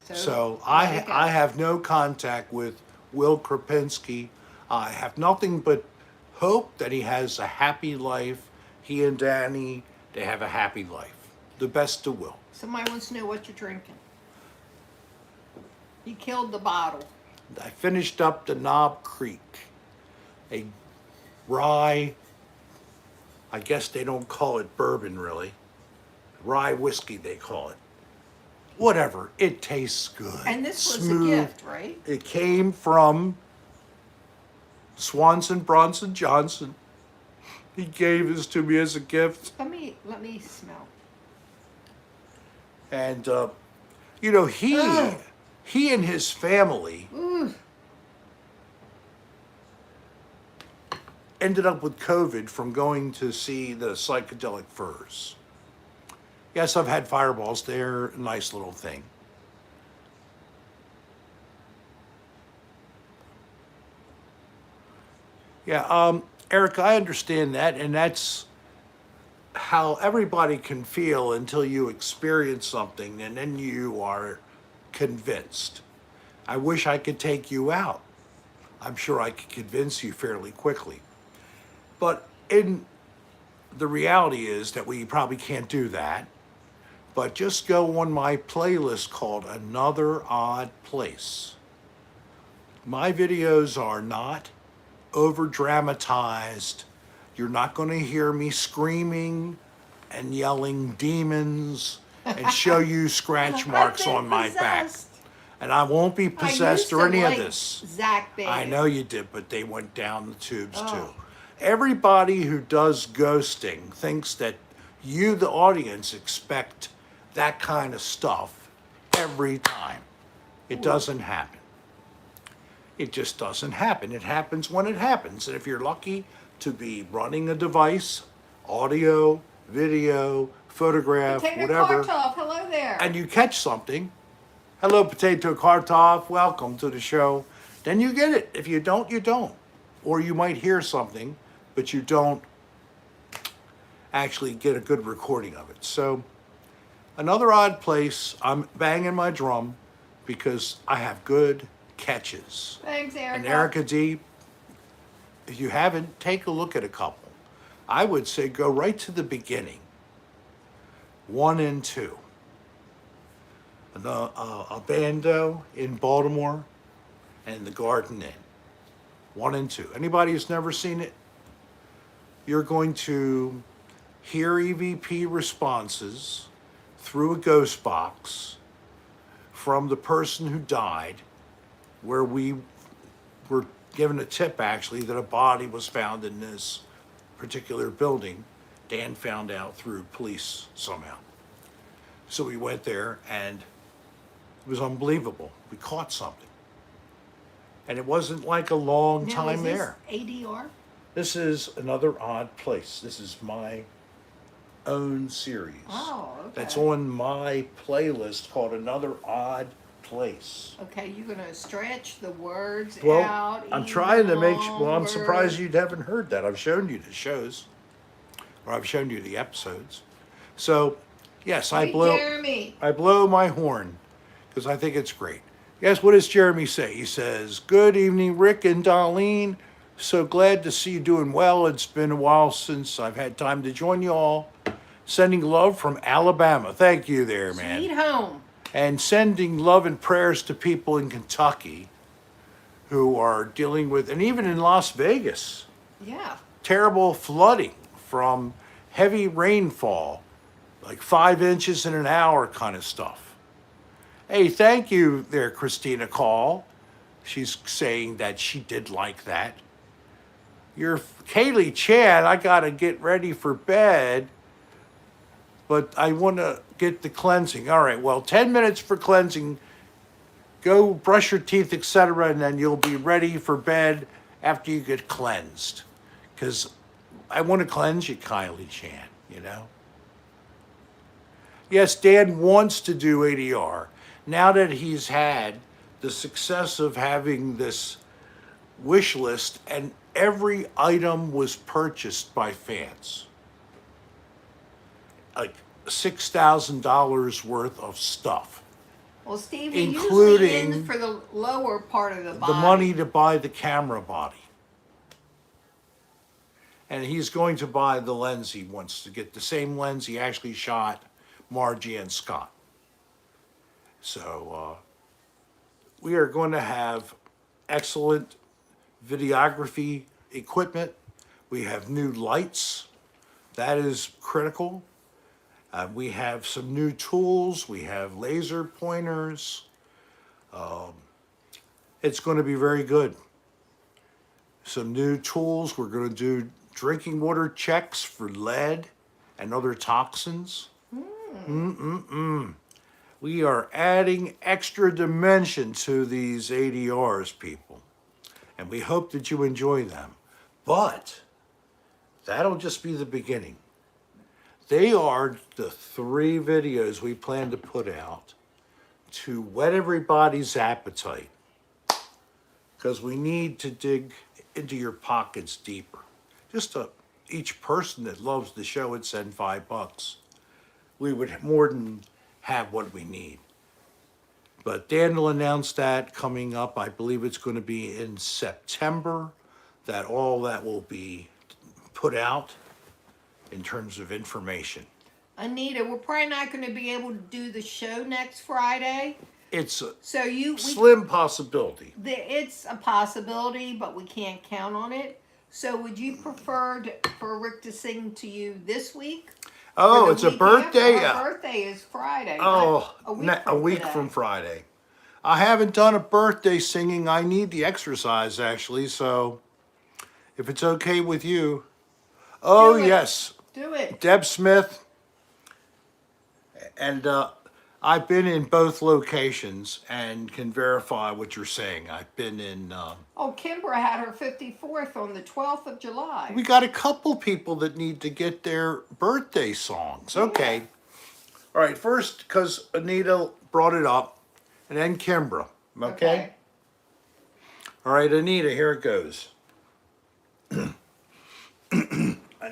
So there you go. I have no contact with Will Krapinski. I have nothing but hope that he has a happy life. He and Danny, they have a happy life. The best to Will. Somebody wants to know what you're drinking. You killed the bottle. I finished up the Knob Creek, a rye, I guess they don't call it bourbon really, rye whiskey they call it. Whatever, it tastes good. And this was smooth. a gift, right? It came from Swanson Bronson Johnson. He gave this to me as a gift. Let me smell. And, you know, he and his family ended up with COVID from going to see the psychedelic furs. Yes, I've had fireballs. They're a nice little thing. Yeah, Eric, I understand that, and that's how everybody can feel until you experience something, and then you are convinced. I wish I could take you out. I'm sure I could convince you fairly quickly. But the reality is that we probably can't do that. But just go on my playlist called Another Odd Place. My videos are not over dramatized. You're not going to hear me screaming and yelling demons and show you scratch marks on my back. And I won't be possessed or any of this. Zach Bagans. I know you did, but they went down the tubes too. Everybody who does ghosting thinks that you, the audience, expect that kind of stuff every time. It doesn't happen. It just doesn't happen. It happens when it happens. And if you're lucky to be running a device, audio, video, photograph, Potato whatever, Kartov, hello there. and you catch something, hello, Potato Kartov, welcome to the show, then you get it. If you don't, you don't. Or you might hear something, but you don't actually get a good recording of it. So, Another Odd Place, I'm banging my drum because I have good catches. Thanks, Erica. And Erica D, if you haven't, take a look at a couple. I would say go right to the beginning. 1 and 2. A Bando in Baltimore and the Garden Inn. 1 and 2. Anybody who's never seen it, you're going to hear EVP responses through a ghost box from the person who died, where we were given a tip actually that a body was found in this particular building. Dan found out through police somehow. So we went there and it was unbelievable. We caught something. And it wasn't like a long Now, time is this there. ADR? This is Another Odd Place. This is my own series. Oh, okay. That's on my playlist called Another Odd Place. Okay, you're gonna stretch the words Well, out. I'm even trying to make sure. Well, I'm longer. surprised you haven't heard that. I've shown you the shows, or I've shown you the episodes. So, yes, Hey, Jeremy. I blow my horn because I think it's great. Yes, what does Jeremy say? He says, "Good evening, Rick and Darlene. So glad to see you doing well. It's been a while since I've had time to join you all. Sending love from Alabama." Thank you there, man. Sweet home. And sending love and prayers to people in Kentucky who are dealing with, and even in Las Vegas, Yeah. terrible flooding from heavy rainfall, like 5 inches in an hour kind of stuff. Hey, thank you there, Christina Call. she's saying that she did like that. You're Kaylee Chan, I gotta get ready for bed, but I want to get the cleansing. All right, well, 10 minutes for cleansing. Go brush your teeth, etc., and then you'll be ready for bed after you get cleansed. Because I want to cleanse you, Kylie Chan, you know? Yes, Dan wants to do ADR. Now that he's had the success of having this wish list and every item was purchased by fans, like $6,000 worth of stuff, Well, Stevie, usually including in for the lower part of the body. the money to buy the camera body. And he's going to buy the lens he wants to get, the same lens he actually shot Margie and Scott. So we are going to have excellent videography equipment. We have new lights. That is critical. We have some new tools. We have laser pointers. It's going to be very good. Some new tools. We're going to do drinking water checks for lead and other toxins. We are adding extra dimension to these ADRs, people. And we hope that you enjoy them. But that'll just be the beginning. They are the 3 videos we plan to put out to whet everybody's appetite. Because we need to dig into your pockets deeper. Just each person that loves the show would send $5. We would more than have what we need. But Dan will announce that coming up. I believe it's going to be in September that all that will be put out in terms of information. Anita, we're probably not going to be able to do the show next Friday. It's a So slim possibility. It's a possibility, but we can't count on it. So would you prefer for Rick to sing to you this week? Oh, it's a birthday? Our birthday is Friday. Oh, a week today. from Friday. I haven't done a birthday singing. I need the exercise, actually, so if it's okay with you. Oh, Do it. yes. Do it. Deb Smith. And I've been in both locations and can verify what you're saying. I've been in... Oh, Kimbra had her 54th on the 12th of July. we got a couple people that need to get their birthday songs. Okay. All right, first, because Anita brought it up, and then Kimbra. Okay? All right, Anita, here it goes. I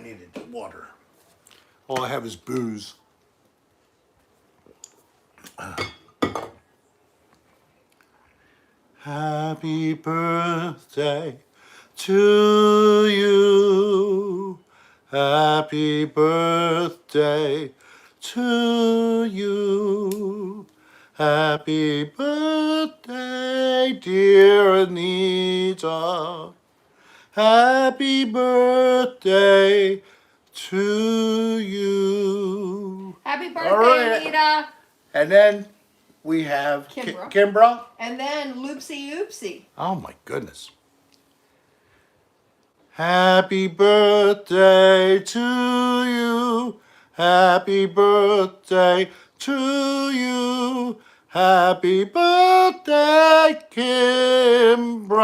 needed water. All I have is booze. Happy birthday to you. Happy birthday to you. Happy birthday, dear Anita. Happy birthday to you. Happy birthday, All right. Anita. And then we have Kimbra. Kimbra. And then Loopsy Oopsie. Oh my goodness. Happy birthday to you. Happy birthday to you. Happy birthday, Kimbra.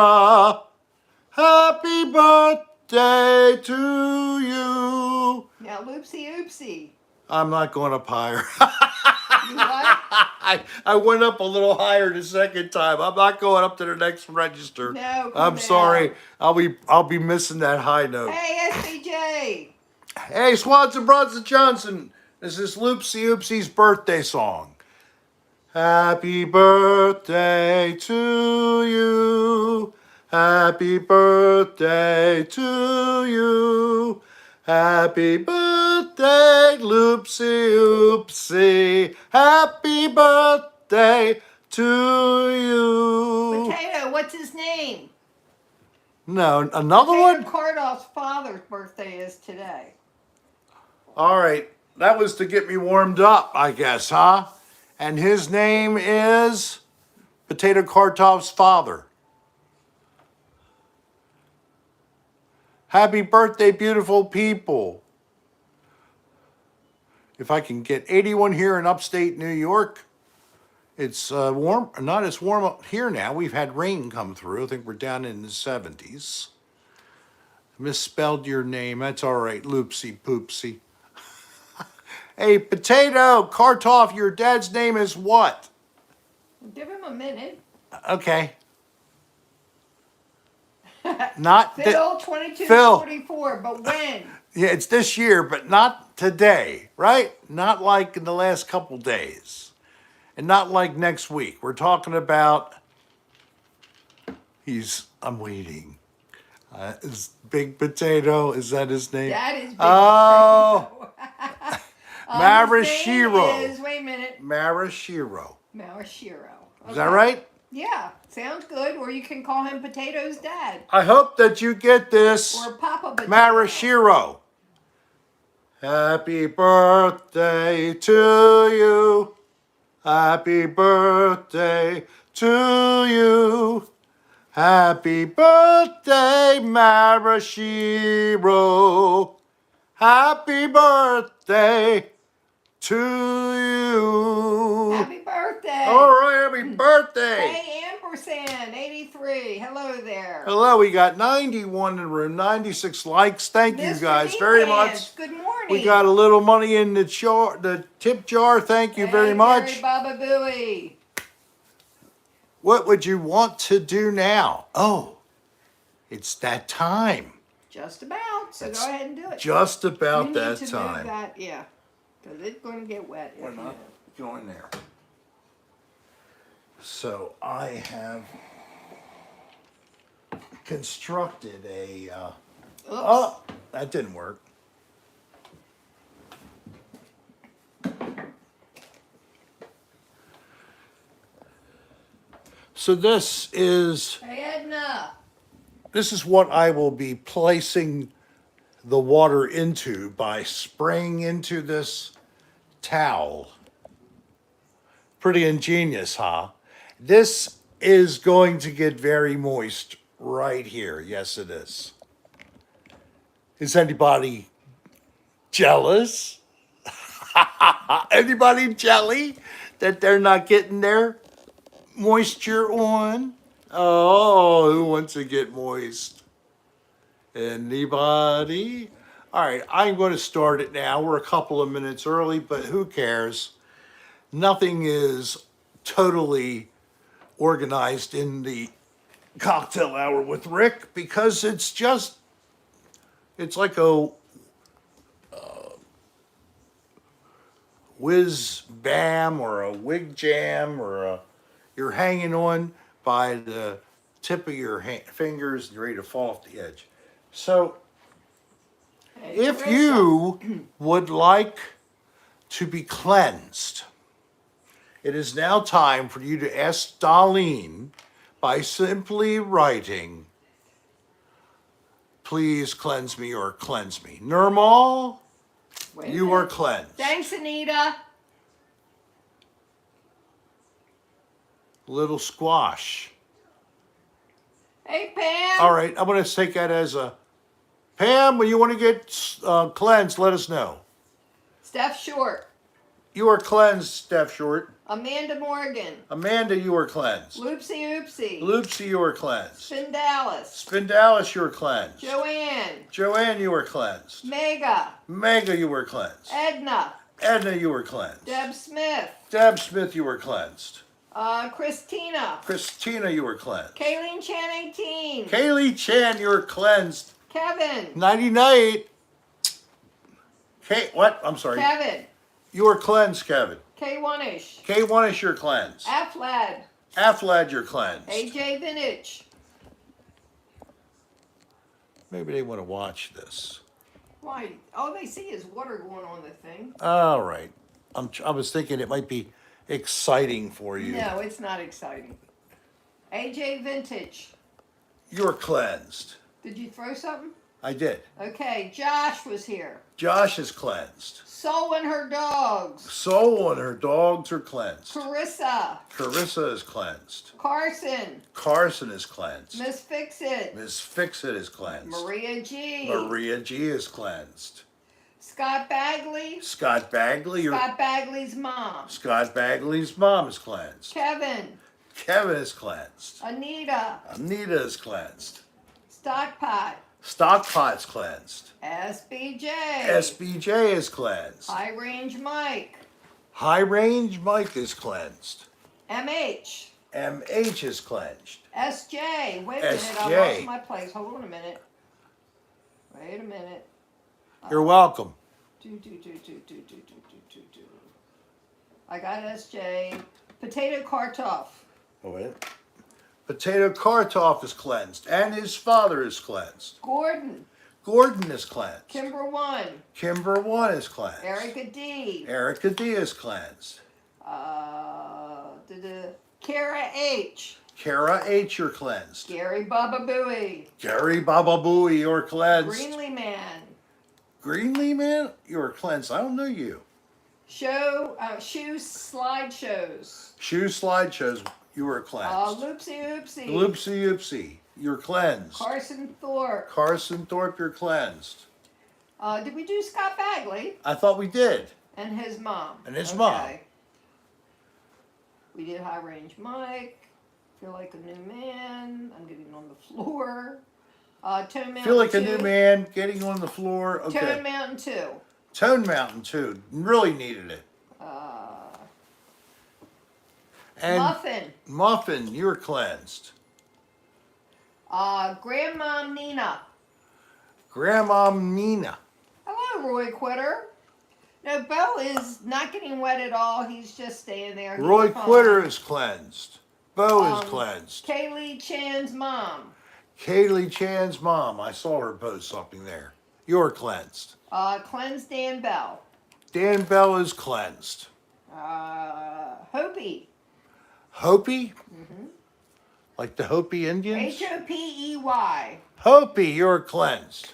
Happy birthday to you. Now Loopsy Oopsie. I'm not going up higher. You what? I went up a little higher the second time. I'm not going up to the next register. No, I'm come sorry. down. I'll be missing that high note. Hey, SBJ. Hey, Swanson Bronson Johnson. This is Loopsy Oopsie's birthday song. Happy birthday to you. Happy birthday to you. Happy birthday, Loopsy Oopsie. Happy birthday to you. Potato, what's his name? No, another Potato one? Cardoff's father's birthday is today. All right, that was to get me warmed up, I guess, huh? And his name is Potato Kartoff's father. Happy birthday, beautiful people. If I can get 81 here in upstate New York, it's warm, not as warm up here now. We've had rain come through. I think we're down in the 70s. Misspelled your name. That's all right, Loopsy Poopsy. Hey, Potato, Kartoff, your dad's name is what? Give him a minute. Okay. Not Phil, Phil. 2244, but when? Yeah, it's this year, but not today, right? Not like in the last couple days. And not like next week. We're talking about, I'm waiting. Is Big Potato, is that his name? That is Big Oh, Potato. Marashiro. His name is, wait a minute, Marashiro. Marashiro. Is that right? Yeah, sounds good. Or you can call him Potato's dad. I hope that you get this. Or Papa Potato. Marashiro. Happy birthday to you. Happy birthday to you. Happy birthday, Marashiro. Happy birthday to you. Happy birthday. All right, happy birthday. Hey, Ampersand, 83. Hello there. Hello, we got 91 in the room, 96 likes. Thank you Mr. guys very Defense, much. Good morning. We got a little money in the tip jar. Thank you very much. Hey, Baba Booey. What would you want to do now? Oh, it's that time. Just about. So It's go ahead and do it. Just about you that need to time. Move that, yeah. Because it's going to get wet. We're not going there. So I have constructed a. Oh, that didn't work. So this is Hey, Edna. this is what I will be placing the water into by spraying into this towel. Pretty ingenious, huh? This is going to get very moist right here. Yes, it is. Is anybody jealous? Anybody jelly that they're not getting their moisture on? Oh, who wants to get moist? Anybody? All right, I'm going to start it now. We're a couple of minutes early, but who cares? Nothing is totally organized in the cocktail hour with Rick because it's like a whiz bam or a wig jam or you're hanging on by the tip of your fingers and you're ready to fall off the edge. So Hey, if Carissa. you would like to be cleansed, it is now time for you to ask Darlene by simply writing, please cleanse me or cleanse me. Nirmal, Wait a you are minute. cleansed. Thanks, Anita. Little squash. Hey, Pam. All right, I'm going to take that as a, Pam, when you want to get cleansed, let us know. Steph Short. You are cleansed, Steph Short. Amanda Morgan. Amanda, you are cleansed. Loopsy Oopsie. Loopsy, you are cleansed. Spindalis. Spindalis, you are cleansed. Joanne. Joanne, you are cleansed. Mega. Mega, you were cleansed. Edna. Edna, you were cleansed. Deb Smith. Deb Smith, you were cleansed. Christina. Christina, you were cleansed. Kayleen Chan 18. Kaylee Chan, you were cleansed. Kevin. 99. What? I'm sorry. Kevin. You were cleansed, Kevin. K1ish. K1 is your cleansed. Aflad. Aflad, you're cleansed. AJ Vintage. Maybe they want to watch this. Why? All they see is water going on the thing. All right. I was thinking it might be exciting for you. No, it's not exciting. AJ Vintage. You're cleansed. Did you throw something? I did. Okay, Josh was here. Josh is cleansed. Soul and her dogs. Soul and her dogs are cleansed. Carissa. Carissa is cleansed. Carson. Carson is cleansed. Miss Fix-It. Miss Fix-It is cleansed. Maria G. Maria G is cleansed. Scott Bagley. Scott Bagley. Scott Bagley's mom. Scott Bagley's mom is cleansed. Kevin. Kevin is cleansed. Anita. Anita is cleansed. Stockpot. Stockpot's cleansed. SBJ. SBJ is cleansed. High Range Mike. High Range Mike is cleansed. MH. MH is cleansed. SJ. Wait a minute, I SJ. lost my place. Hold on a minute. Wait a minute. You're welcome. Do. I got SJ. Potato Kartoff. Oh, wait. Potato Kartoff is cleansed, and his father is cleansed. Gordon. Gordon is cleansed. Kimber 1. Kimber 1 is cleansed. Erica D. Erica D is cleansed. Kara H. Kara H, you're cleansed. Gary Baba Booey. Gary Baba Booey, you're cleansed. Greenlee Man. Greenlee Man, you're cleansed. I don't know you. Shoe slideshows. Shoe slideshows, you are cleansed. Loopsy Oopsie. Loopsy Oopsie, you're cleansed. Carson Thorpe. Carson Thorpe, you're cleansed. Did we do Scott Bagley? I thought we did. And his mom. And his mom. We did High Range Mike. Feel like a new man. I'm getting on the floor. Tone Mountain Feel like 2. a new man, getting on the floor. Okay. Tone Mountain 2. Tone Mountain 2, really needed it. And Muffin. Muffin, you're cleansed. Grandmom Nina. Grandma Nina. Hello, Roy Quitter. No, Bo is not getting wet at all. He's just staying there. He's Roy fine. Quitter is cleansed. Bo is cleansed. Kaylee Chan's mom. Kaylee Chan's mom. I saw her post something there. You're cleansed. Cleanse Dan Bell. Dan Bell is cleansed. Hopi. Hopi? Mm-hmm. Like the Hopi Indians? Hopey. Hopi, you're cleansed.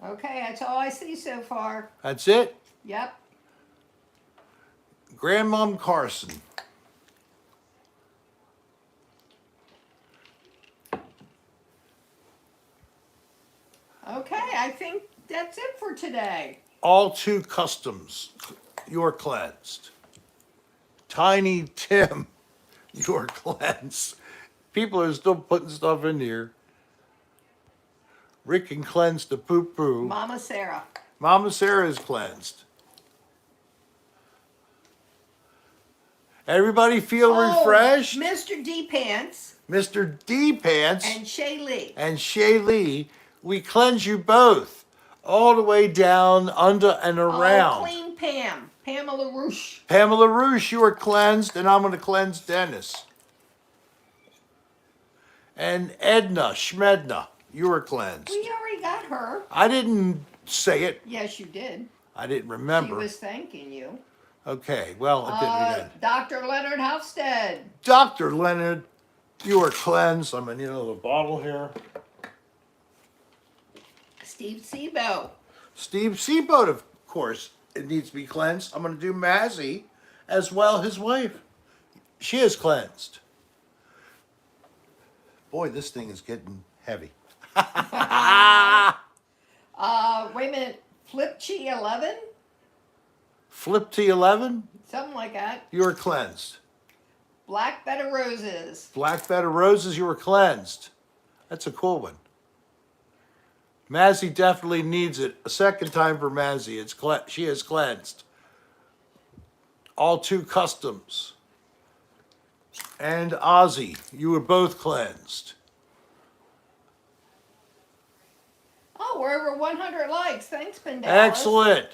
Okay, that's all I see so far. That's it? Yep. Grandmom Carson. Okay, I think that's it for today. All Two Customs, you're cleansed. Tiny Tim, you're cleansed. People are still putting stuff in here. Rick can cleanse the poo-poo. Mama Serra. Mama Serra is cleansed. Everybody feel refreshed? Mr. D Pants. Mr. D Pants And Shay Lee. and Shay Lee, we cleanse you both. All the way down, under, and around. Clean Pam. Pamela Roosh. Pamela Roosh, you are cleansed, and I'm going to cleanse Dennis. And Edna Schmedna, you are cleansed. We already got her. I didn't say it. Yes, you did. I didn't She remember. was thanking you. Okay, well, I did it again. Dr. Leonard Hofstad. Dr. Leonard, you are cleansed. I'm going to need another bottle here. Steve Sebo. Steve Seaboat, of course, it needs to be cleansed. I'm going to do Mazzy as well, his wife. She is cleansed. Boy, this thing is getting heavy. Wait a minute. Flipchi 11? Flip to 11, Something like that. you are cleansed. Black Bed of Roses. Black Bed of Roses, you are cleansed. That's a cool one. Mazzy definitely needs it. A second time for Mazzy. She is cleansed. All Two Customs. And Ozzy, you were both cleansed. Oh, we're over 100 likes. Thanks, Pendalis. Excellent.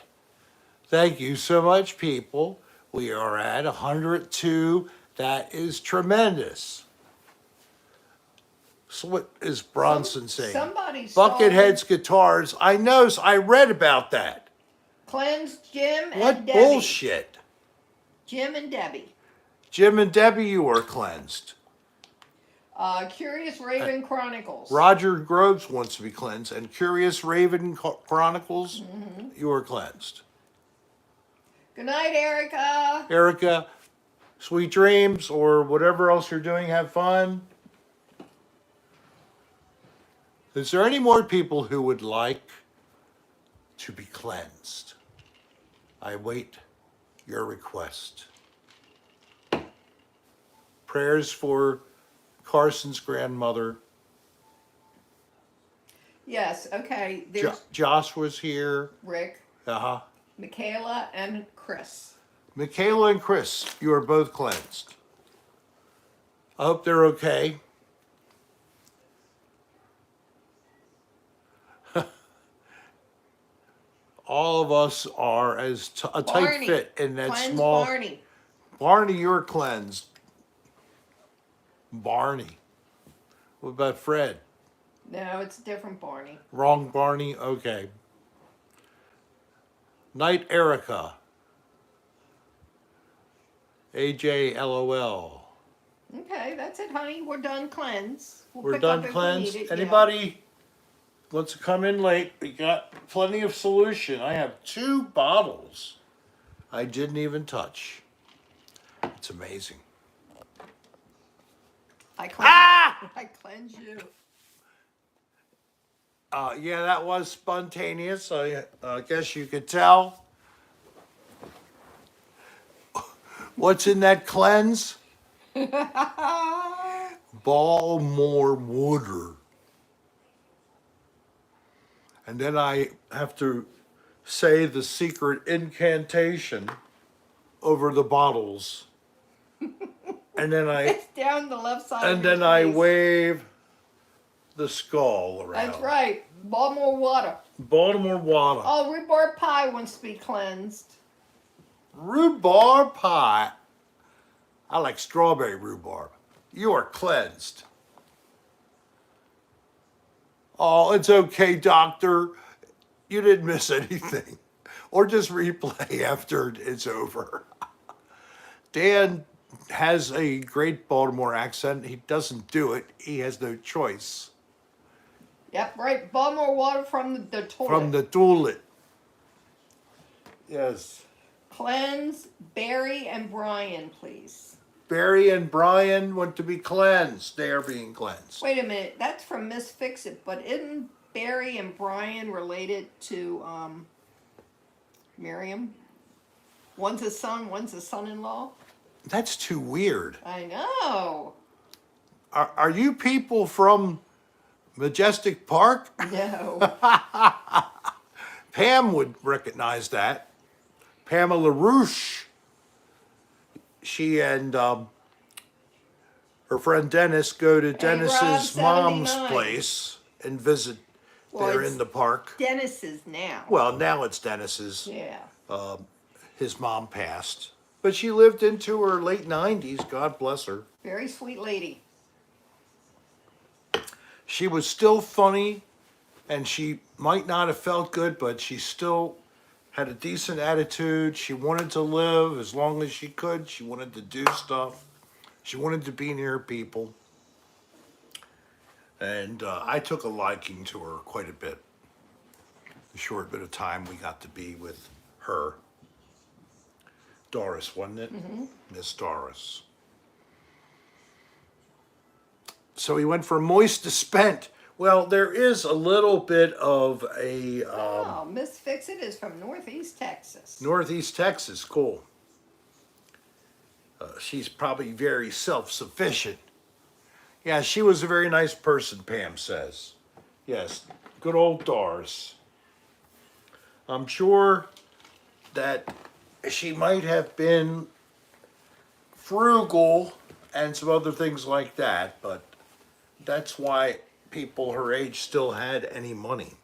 Thank you so much, people. We are at 102. That is tremendous. So what is Bronson saying? Somebody stole Buckethead's guitars. I know. I read about that. Cleanse Jim What and Debbie. bullshit. Jim and Debbie. Jim and Debbie, you are cleansed. Curious Raven Chronicles. Roger Groves wants to be cleansed. And Curious Raven Chronicles, you are cleansed. Good night, Erica. Erica, sweet dreams, or whatever else you're doing, have fun. Is there any more people who would like to be cleansed? I await your request. Prayers for Carson's grandmother. Yes, okay. There's Josh was here. Rick, Uh-huh. Michaela, and Chris. Michaela and Chris, you are both cleansed. I hope they're okay. All of us are as a tight Barney. fit in that Cleanse small. Barney. Barney, you're cleansed. Barney. What about Fred? No, it's a different Barney. Wrong Barney? Okay. Night Erica. AJ LOL. Okay, that's it, honey. We're done cleanse. We'll We're pick done up if we cleansed. need it, yeah. Anybody wants to come in late? We got plenty of solution. I have 2 bottles I didn't even touch. It's amazing. I cleanse, I cleanse you. Yeah, that was spontaneous. I guess you could tell. What's in that cleanse? Baltimore water. And then I have to say the secret incantation over the bottles. And then It's down the left side of and your then I face. wave the skull around. That's right. Baltimore water. Baltimore water. Oh, rhubarb pie wants to be cleansed. Rhubarb pie. I like strawberry rhubarb. You are cleansed. Oh, it's okay, doctor. You didn't miss anything. Or just replay after it's over. Dan has a great Baltimore accent. He doesn't do it. He has no choice. Yep, right. Baltimore water from the toilet. From the toilet. Yes. Cleanse Barry and Brian, please. Barry and Brian want to be cleansed. They are being cleansed. Wait a minute. That's from Miss Fix It, but isn't Barry and Brian related to Miriam? One's a son, one's a son-in-law. That's too weird. I know. Are you people from Majestic Park? No. Pam would recognize that. Pamela Roosh. She and her friend Dennis go to Dennis's Rob, mom's 79. place and visit Well, there it's in the park. Dennis's now. Well, now it's Dennis's. Yeah. His mom passed. But she lived into her late 90s. God bless her. Very sweet lady. She was still funny, and she might not have felt good, but she still had a decent attitude. She wanted to live as long as she could. She wanted to do stuff. She wanted to be near people. And I took a liking to her quite a bit. The short bit of time we got to be with her. Doris, wasn't it? Mm-hmm. Miss Doris. So he went from moist to spent. Well, there is a little bit of a Oh, Miss Fix It is from Northeast Texas. Northeast Texas. Cool. She's probably very self-sufficient. Yeah, she was a very nice person, Pam says. Yes, good old Doris. I'm sure that she might have been frugal and some other things like that, but that's why people her age still had any money.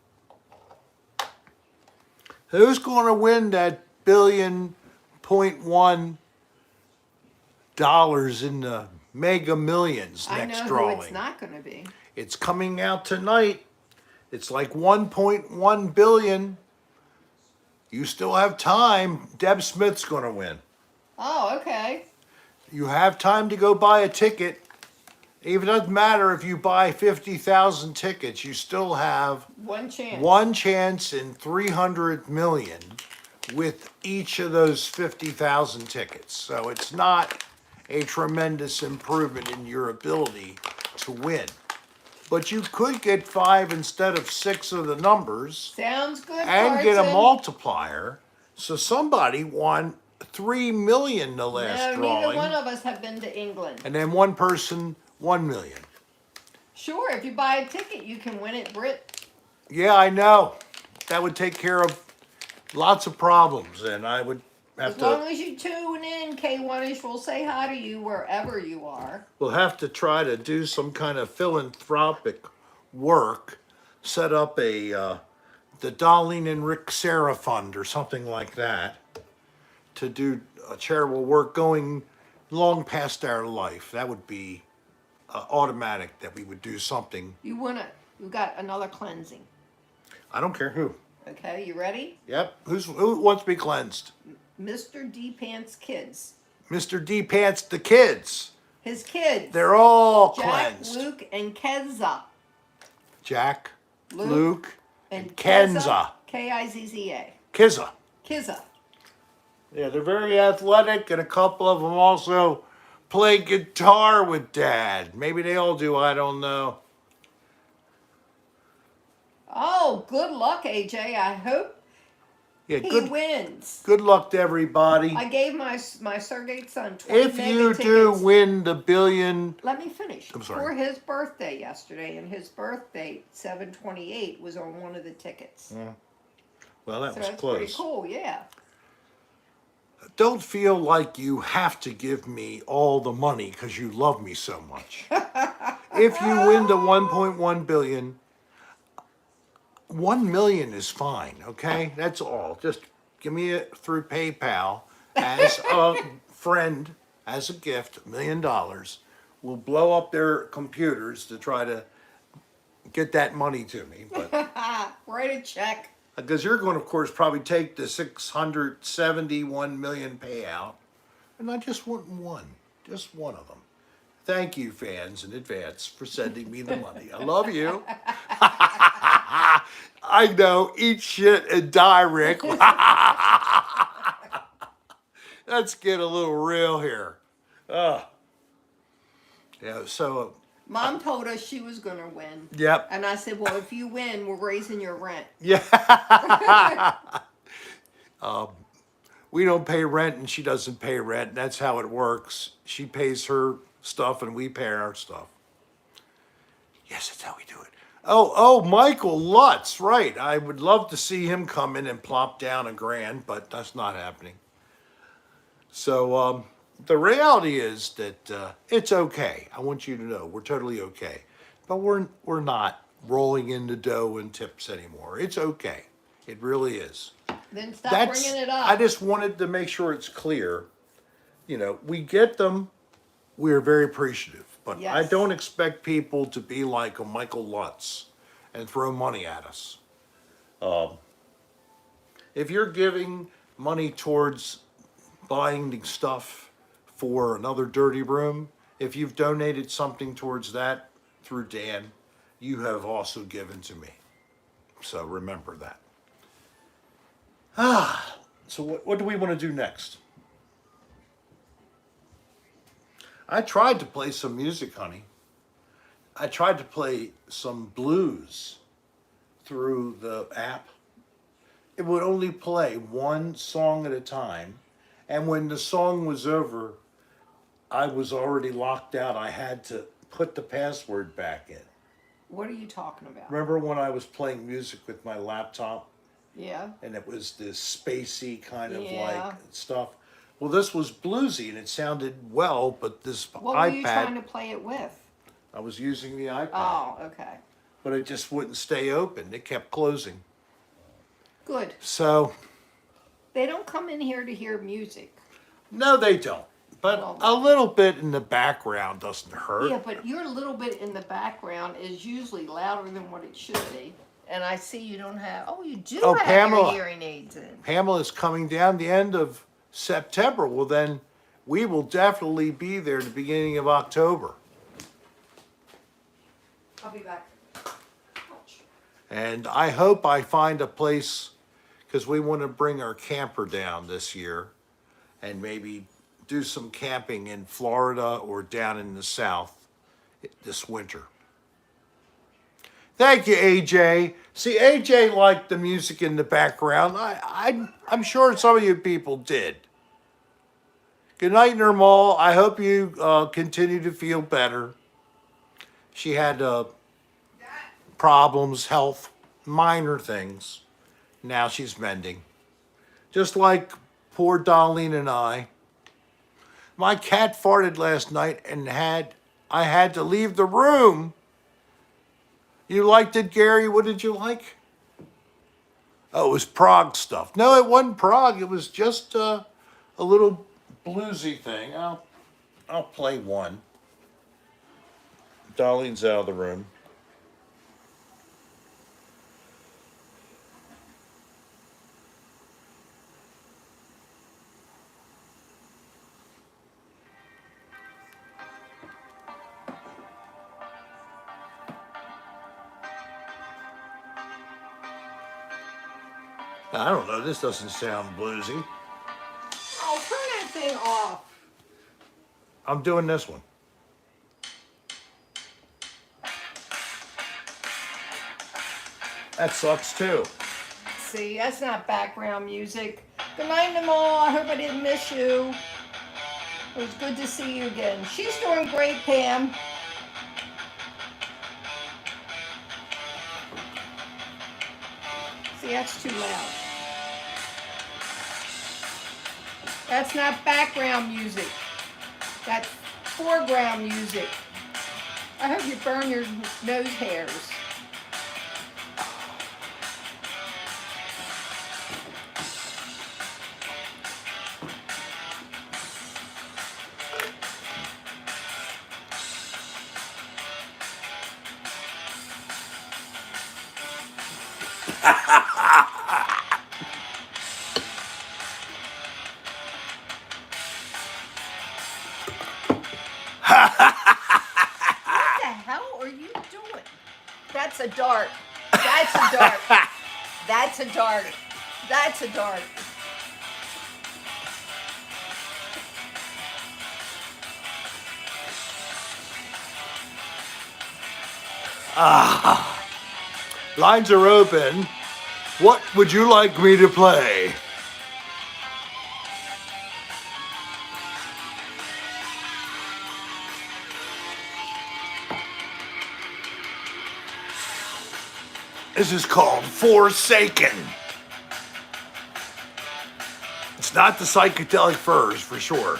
Who's going to win that $1.1 billion in the Mega Millions I next know drawing? who it's not going to be. It's coming out tonight. It's like 1.1 billion. You still have time. Deb Smith's going to win. Oh, okay. You have time to go buy a ticket. Even doesn't matter if you buy 50,000 tickets. You still have One chance. one chance in 300 million with each of those 50,000 tickets. So it's not a tremendous improvement in your ability to win. But you could get 5 instead of 6 of the numbers Sounds good, and get a Carson. multiplier. So somebody won 3 million the last No, drawing. neither one of us have been to England. And then one person, 1 million. Sure, if you buy a ticket, you can win it, Brit. Yeah, I know. That would take care of lots of problems, and I would have As long to. as you tune in, K1ish will say hi to you wherever you are. We'll have to try to do some kind of philanthropic work, set up the Darlene and Rick Serra Fund or something like that, to do charitable work going long past our life. That would be automatic that we would do something. You got another cleansing. I don't care who. Okay, you ready? Yep. Who wants to be cleansed? Mr. D Pants kids. Mr. D Pants, the kids. His kids. They're all Jack, cleansed. Luke, and Kenza. Jack, Luke, and Kenza. Kizza. Kizza. Kizza. Yeah, they're very athletic, and a couple of them also play guitar with Dad. Maybe they all do, I don't know. Oh, good luck, AJ. I hope Yeah, he wins. good luck to everybody. I gave my surrogate son 20 If mega you tickets. do win the billion, Let me finish. I'm sorry. For his birthday yesterday, and his birthday 7/28 was on one of the tickets. well, that So was that's close. pretty cool, yeah. Don't feel like you have to give me all the money because you love me so much. If you win the 1.1 billion, 1 million is fine, okay? That's all. Just give me it through PayPal as a friend, as a gift, $1 million. We'll blow up their computers to try to get that money to me. But Write a check. because you're going to, of course, probably take the 671 million payout, and I just want one, just one of them. Thank you, fans, in advance for sending me the money. I love you. I know, eat shit and die, Rick. Let's get a little real here. Yeah, so, Mom told us she was going to win. yep. And I said, well, if you win, we're raising your rent. Yeah. We don't pay rent and she doesn't pay rent. That's how it works. She pays her stuff and we pay our stuff. Yes, that's how we do it. Oh, Michael Lutz, right. I would love to see him come in and plop down $1,000, but that's not happening. So the reality is that it's okay. I want you to know we're totally okay. But we're not rolling in the dough and tips anymore. It's okay. It really is. Then stop bringing it up. I just wanted to make sure it's clear. You know, we get them. We're very appreciative. But I Yes. don't expect people to be like a Michael Lutz and throw money at us. If you're giving money towards buying the stuff for another dirty room, if you've donated something towards that through Dan, you have also given to me. So remember that. So what do we want to do next? I tried to play some music, honey. I tried to play some blues through the app. It would only play one song at a time. And when the song was over, I was already locked out. I had to put the password back in. What are you talking about? Remember when I was playing music with my laptop Yeah. and it was this spacey kind of Yeah. like stuff? Well, this was bluesy and it sounded well, but this What were you trying iPad, to play it with? I was using the iPad, Oh, okay. but it just wouldn't stay open. It kept closing. Good. So, They don't come in here to hear music. no, they don't. But Well, a little bit in the background doesn't hurt. Yeah, but your little bit in the background is usually louder than what it should be. And I see you don't have. Oh, you do Oh, have Pamela. your hearing aids in. Pamela's coming down the end of September. Well, then we will definitely be there at the beginning of October. I'll be back. Ouch. And I hope I find a place because we want to bring our camper down this year and maybe do some camping in Florida or down in the South this winter. Thank you, AJ. See, AJ liked the music in the background. I'm sure some of you people did. Good night, Nirmal. I hope you continue to feel better. She had problems, health, minor things. Now she's mending. Just like poor Darlene and I. My cat farted last night and I had to leave the room. You liked it, Gary? What did you like? Oh, it was prog stuff. No, it wasn't prog. It was just a little bluesy thing. I'll play one. Darlene's out of the room. I don't know. This doesn't sound bluesy. Oh, turn that thing off. I'm doing this one. That sucks too. See, that's not background music. Good night, Namal. I hope I didn't miss you. It was good to see you again. She's doing great, Pam. See, that's too loud. That's not background music. That's foreground music. I hope you burn your nose hairs. What the hell are you doing? That's a dart. That's a dart. That's a dart. That's a dart. Lines are open. What would you like me to play? This is called Forsaken. It's not the psychedelic furs, for sure.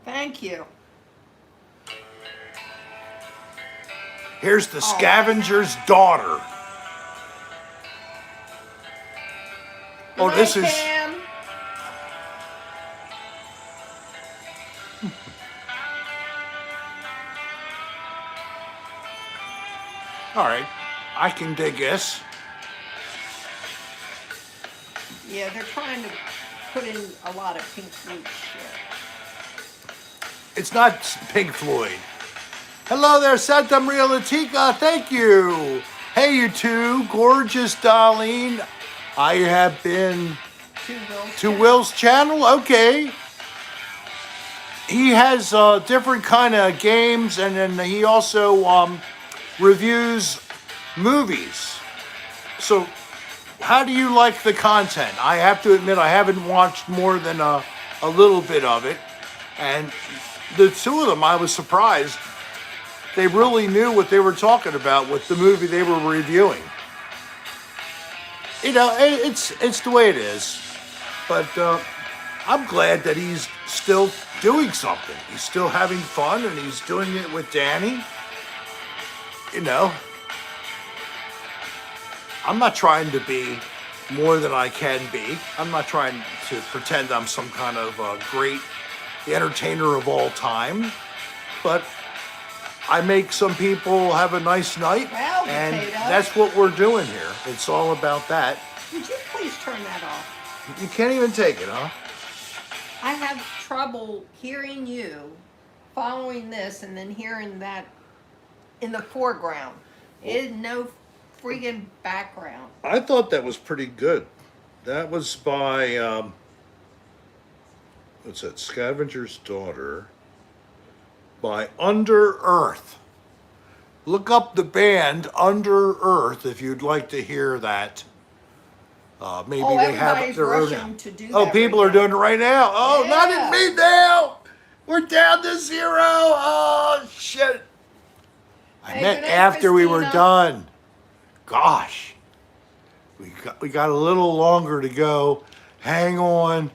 Thank you. Here's the Scavenger's Daughter. Oh, this is... Pam. All right, I can dig this. Yeah, they're trying to put in a lot of Pink Floyd shit. It's not Pink Floyd. Hello there, Santa Maria Latica. Thank you. Hey, you two. Gorgeous Darlene. I have been to Will's channel. Okay. He has different kind of games, and then he also reviews movies. So how do you like the content? I have to admit I haven't watched more than a little bit of it. And the two of them, I was surprised. They really knew what they were talking about with the movie they were reviewing. You know, it's the way it is. But I'm glad that he's still doing something. He's still having fun, and he's doing it with Danny. You know, I'm not trying to be more than I can be. I'm not trying to pretend I'm some kind of great entertainer of all time. But I make some people have a nice night, Well, and potato. that's what we're doing here. It's all about that. Would you please turn that off? You can't even take it, huh? I have trouble hearing you, following this, and then hearing that in the foreground. It is no friggin' background. I thought that was pretty good. That was by what's that? Scavenger's Daughter by Under Earth. Look up the band Under Earth if you'd like to hear that. Maybe Oh, they have everybody's their own. rushing to do Oh, that people right are now. doing it right now. Oh, not Yeah. in me now. We're down to 0. Oh shit! I Hey, meant good night, after we were Christina. done. Gosh, we got a little longer to go. Hang on.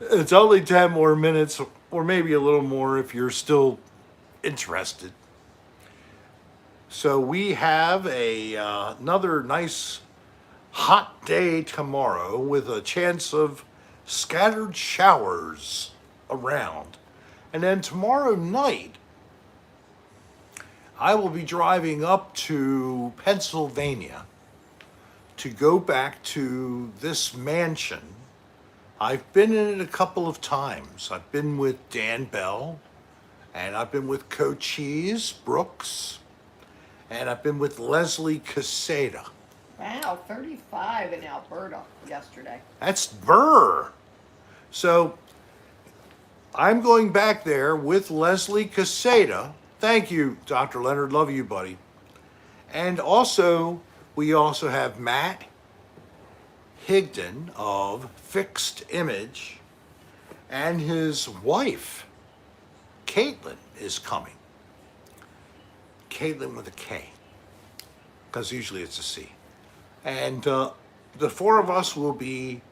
It's only 10 more minutes, or maybe a little more if you're still interested. So we have another nice hot day tomorrow with a chance of scattered showers around. And then tomorrow night, I will be driving up to Pennsylvania to go back to this mansion. I've been in it a couple of times. I've been with Dan Bell, and I've been with Cochise Brooks, and I've been with Leslie Caseta. Wow, 35 in Alberta yesterday. That's Burr. So I'm going back there with Leslie Caseta. Thank you, Dr. Leonard. Love you, buddy. And also, we also have Matt Higdon of Fixed Image, and his wife, Caitlin, is coming. Caitlin with a K, because usually it's a C. And the four of us will be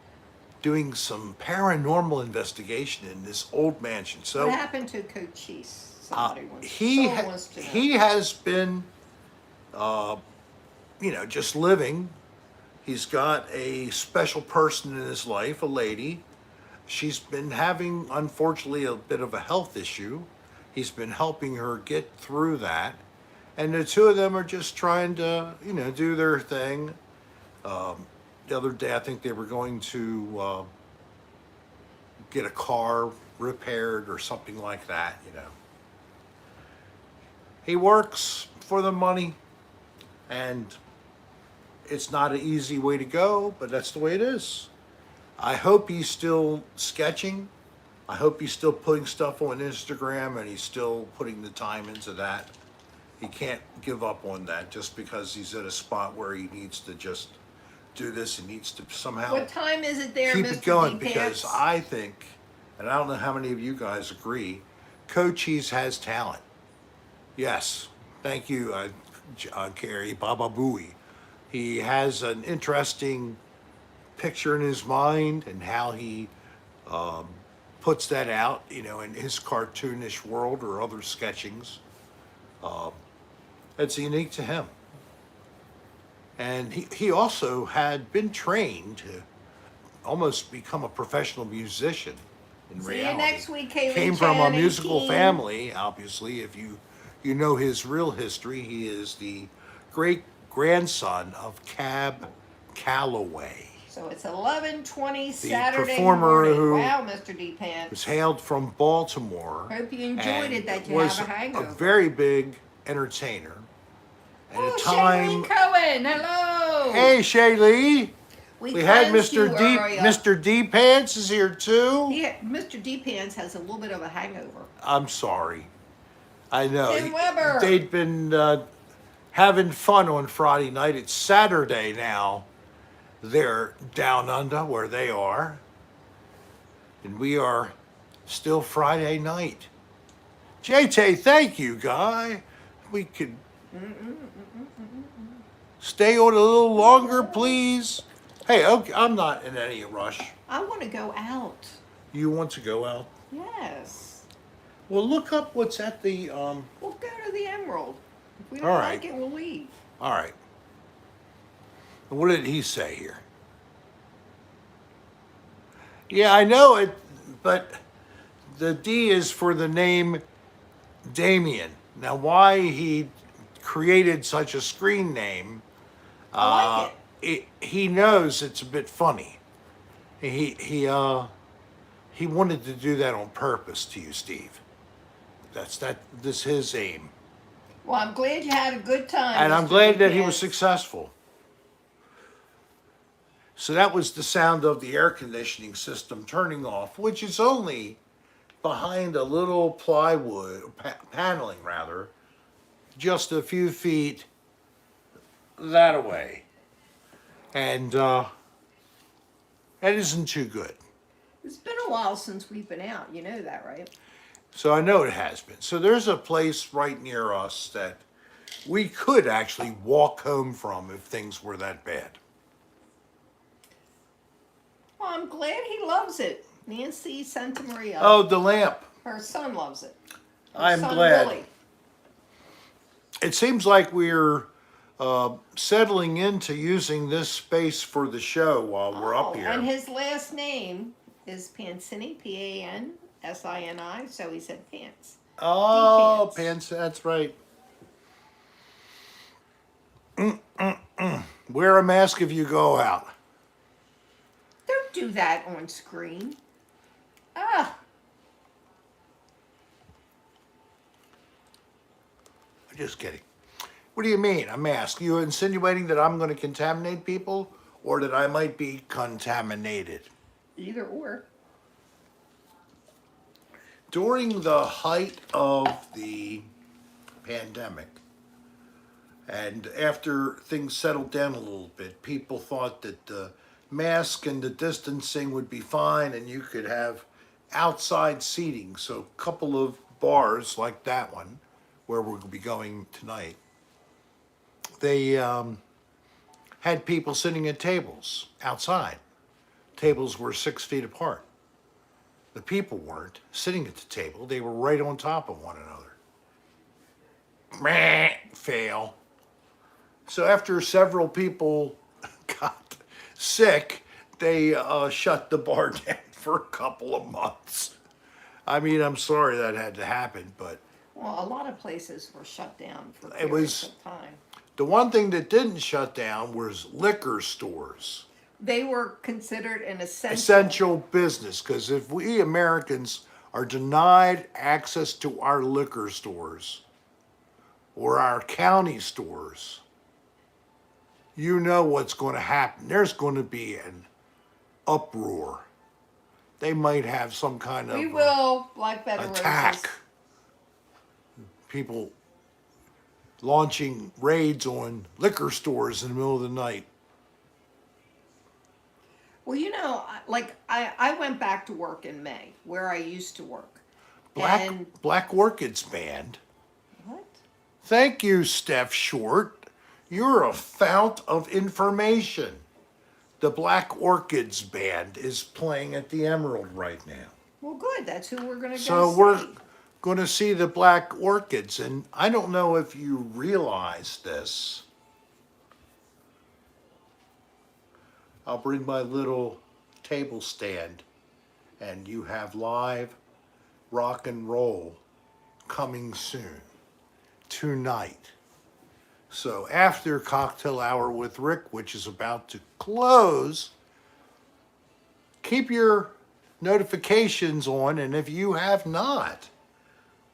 doing some paranormal investigation in this old mansion. So What happened to Cochise? Somebody wants, he someone wants to know. he has been, just living. He's got a special person in his life, a lady. She's been having, unfortunately, a bit of a health issue. He's been helping her get through that. And the two of them are just trying to, do their thing. The other day, I think they were going to get a car repaired or something like that, He works for the money, and it's not an easy way to go, but that's the way it is. I hope he's still sketching. I hope he's still putting stuff on Instagram, and he's still putting the time into that. He can't give up on that just because he's at a spot where he needs to just do this and needs to somehow What time is it there, keep Mr. it going, D. because Pants? I think, and I don't know how many of you guys agree, Cochise has talent. Yes, thank you, Carrie Baba Booey. He has an interesting picture in his mind and how he puts that out, in his cartoonish world or other sketchings. It's unique to him. And he also had been trained to almost become a professional musician in See reality. you next week, Kaylee. Came from a Chan musical 18. family, obviously. If you know his real history, he is the great grandson of Cab Calloway. So it's 11:20 The Saturday performer morning. who Wow, Mr. D. was Pants. hailed from Baltimore. Hope you enjoyed and it, that you was have a hangover. a very big entertainer. At Oh, a time, Shailene Cohen, hello. hey Shaylee, we had cleansed you Mr. D. earlier. Mr. D. Pants is here too. Mr. D. Pants has a little bit of a hangover. I'm sorry. I know. Tim Weber. They'd been having fun on Friday night. It's Saturday now. They're down under where they are. And we are still Friday night. JT, thank you, guy. We could stay on a little longer, please. Hey, okay, I'm not in any rush. I want to go out. You want to go out? Yes. Well, look up what's at the, We'll go to the Emerald. If we don't All like right. it, we'll leave. all right. What did he say here? Yeah, I know it, but the D is for the name Damien. Now, why he created such a screen name, I like he knows it's a bit funny. He wanted to do that on purpose to you, Steve. This his aim. Well, I'm glad you had a good time. And I'm Mr. glad that he Lucas. was successful. So that was the sound of the air conditioning system turning off, which is only behind a little plywood, paneling rather, just a few feet that away. And that isn't too good. It's been a while since we've been out. You know that, right? So I know it has been. So there's a place right near us that we could actually walk home from if things were that bad. Well, I'm glad he loves it. Nancy Santa Maria. Oh, the lamp. Her son loves it. Her I'm son glad. Billy. It seems like we're settling into using this space for the show while we're up here. And his last name is Pansini, Pansini, so he said pants. Oh, Pants. pants, that's right. Wear a mask if you go out. Don't do that on screen. Ah, I'm just kidding. What do you mean, a mask? You insinuating that I'm going to contaminate people or that I might be contaminated? either or. During the height of the pandemic, and after things settled down a little bit, people thought that the mask and the distancing would be fine and you could have outside seating. So a couple of bars like that one, where we'll be going tonight, they had people sitting at tables outside. Tables were 6 feet apart. The people weren't sitting at the table. They were right on top of one another. Meh, fail. So after several people got sick, they shut the bar down for a couple of months. I mean, I'm sorry that had to happen, but Well, a lot of places were shut down for It periods was- of time. the one thing that didn't shut down was liquor stores. They were considered an Essential business, because if we Americans are denied access to our liquor stores or our county stores, you know what's going to happen. There's going to be an uproar. They might have some kind of We will, like Bed of attack. Roses. People launching raids on liquor stores in the middle of the night. Well, you know, I went back to work in May, where I used to work. And Black Orchids Band. what? Thank you, Steph Short. You're a fount of information. The Black Orchids Band is playing at the Emerald right now. Well, good. That's who we're going to So go see. we're going to see the Black Orchids. And I don't know if you realize this. I'll bring my little table stand, and you have live rock and roll coming soon, tonight. So after Cocktail Hour with Rick, which is about to close, keep your notifications on, and if you have not,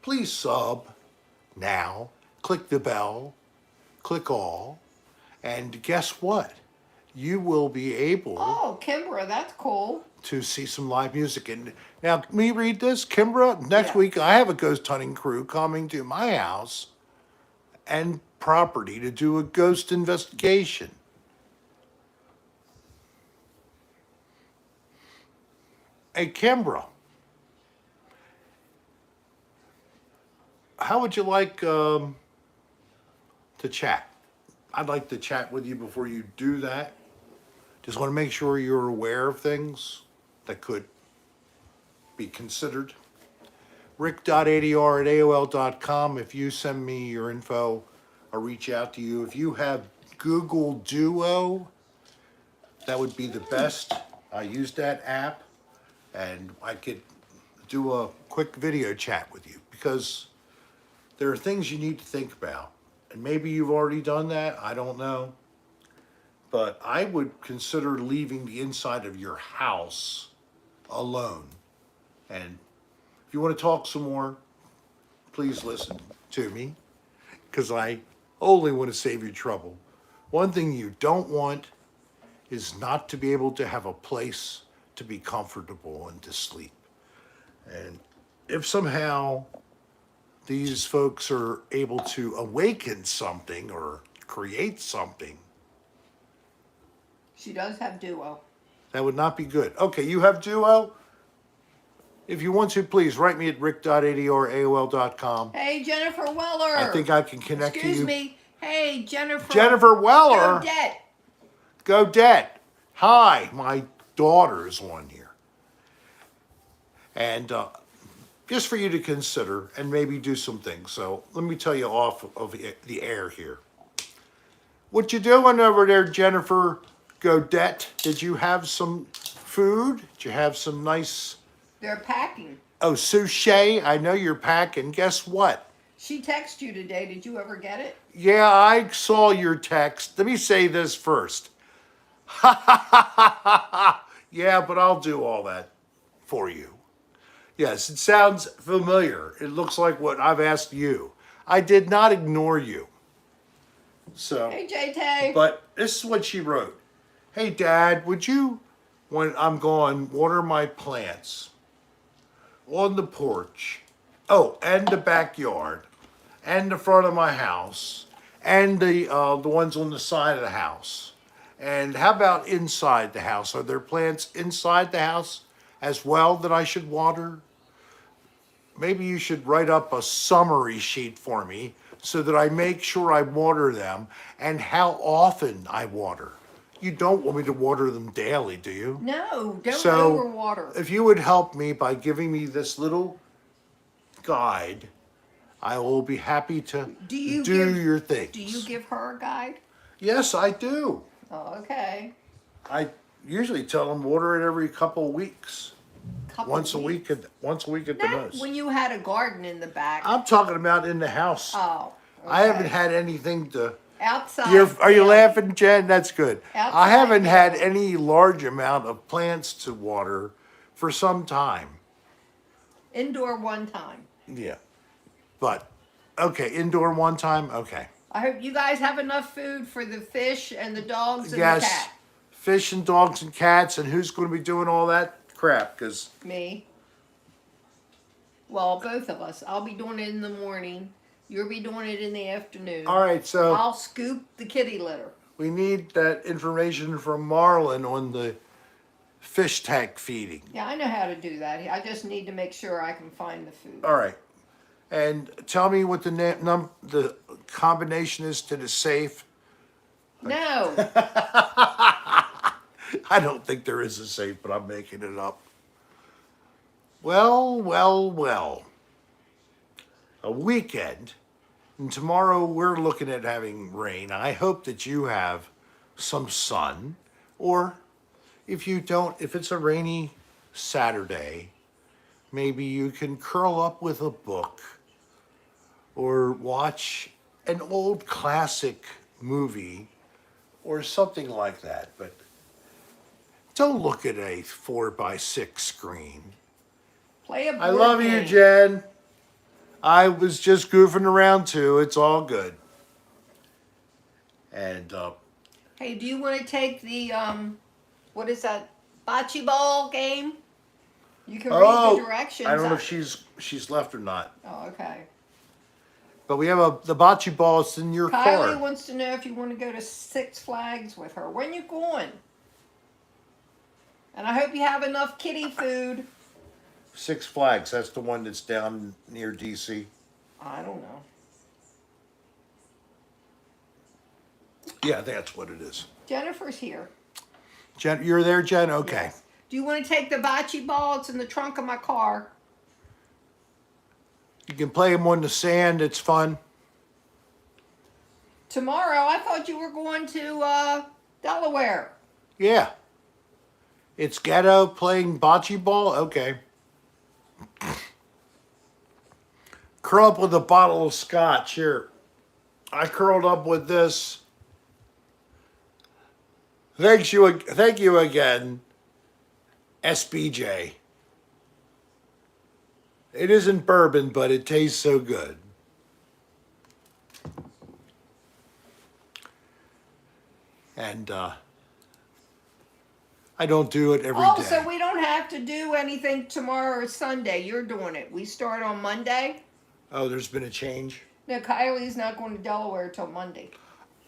please sub now, click the bell, click all, and guess what? You will be able Oh, Kimbra, that's cool. to see some live music. And now, let me read this. Kimbra, next Yeah. week I have a ghost hunting crew coming to my house and property to do a ghost investigation. Hey, Kimbra, how would you like to chat? I'd like to chat with you before you do that. Just want to make sure you're aware of things that could be considered. rick.adr@aol.com. If you send me your info, I'll reach out to you. If you have Google Duo, that would be the best. I use that app, and I could do a quick video chat with you, because there are things you need to think about. And maybe you've already done that, I don't know. But I would consider leaving the inside of your house alone. And if you want to talk some more, please listen to me. because I only want to save you trouble. One thing you don't want is not to be able to have a place to be comfortable and to sleep. And if somehow these folks are able to awaken something or create something, She does have duo. that would not be good. Okay, you have Duo? If you want to, please write me at rick.ador@aol.com. Hey, Jennifer Weller. I think I can connect to you. Excuse me. Hey, Jennifer. Jennifer Weller. Godette. Godette. Hi, my daughter is on here. And just for you to consider and maybe do some things. So let me tell you off of the air here. What you doing over there, Jennifer Godette? Did you have some food? Did you have some nice... They're packing. Oh, sushi, I know you're packing. Guess what? She texted you today. Did you ever get it? Yeah, I saw your text. Let me say this first. Yeah, but I'll do all that for you. Yes, it sounds familiar. It looks like what I've asked you. I did not ignore you. So, Hey, JT. but this is what she wrote. Hey, Dad, would you, when I'm gone, water my plants on the porch? Oh, and the backyard, and the front of my house, and the ones on the side of the house. And how about inside the house? Are there plants inside the house as well that I should water? Maybe you should write up a summary sheet for me so that I make sure I water them and how often I water. You don't want me to water them daily, do you? No, don't So, overwater. if you would help me by giving me this little guide, I will be happy to Do you do give- your things. Do you give her a guide? Yes, I do. Oh, okay. I usually tell them water it every couple of weeks. Couple Once a weeks. week at the Not most. when you had a garden in the back. I'm talking about in the house. Oh. I haven't okay. had anything to... Outside. Are you yeah. laughing, Jen? That's good. I Outside, haven't had yeah. any large amount of plants to water for some time. Indoor one time. Yeah. But, okay, indoor one time? Okay. I hope you guys have enough food for the fish and the dogs and the Yes, cat. fish and dogs and cats, and who's going to be doing all that crap? Because, Me. Well, both of us. I'll be doing it in the morning. You'll be doing it in the afternoon. all right, so I'll scoop the kitty litter. we need that information from Marlon on the fish tank feeding. Yeah, I know how to do that. I just need to make sure I can find the food. All right. And tell me what the combination is to the safe. No. I don't think there is a safe, but I'm making it up. Well, well, well. A weekend. And tomorrow we're looking at having rain. I hope that you have some sun. Or if you don't, if it's a rainy Saturday, maybe you can curl up with a book or watch an old classic movie or something like that. But don't look at a 4x6 screen. Play a board I love you, game. Jen. I was just goofing around too. It's all good. And Hey, do you want to take the what is that bocce ball game? You can read the directions. I don't know if she's left or not. Oh, okay. But we have the bocce ball. It's in your Kylie car. wants to know if you want to go to Six Flags with her. When you going? And I hope you have enough kitty food. Six Flags. That's the one that's down near DC. I don't know. Yeah, that's what it is. Jennifer's here. Jen, you're there, Jen? Okay. Yes. Do you want to take the bocce ball? It's in the trunk of my car. You can play them on the sand. It's fun. Tomorrow, I thought you were going to Delaware. Yeah. It's ghetto playing bocce ball? Okay. Curl up with a bottle of scotch. Here. I curled up with this. Thank you again, SBJ. It isn't bourbon, but it tastes so good. And I don't do it every Oh, day. so we don't have to do anything tomorrow or Sunday. You're doing it. We start on Monday. Oh, there's been a change? No, Kylie's not going to Delaware till Monday.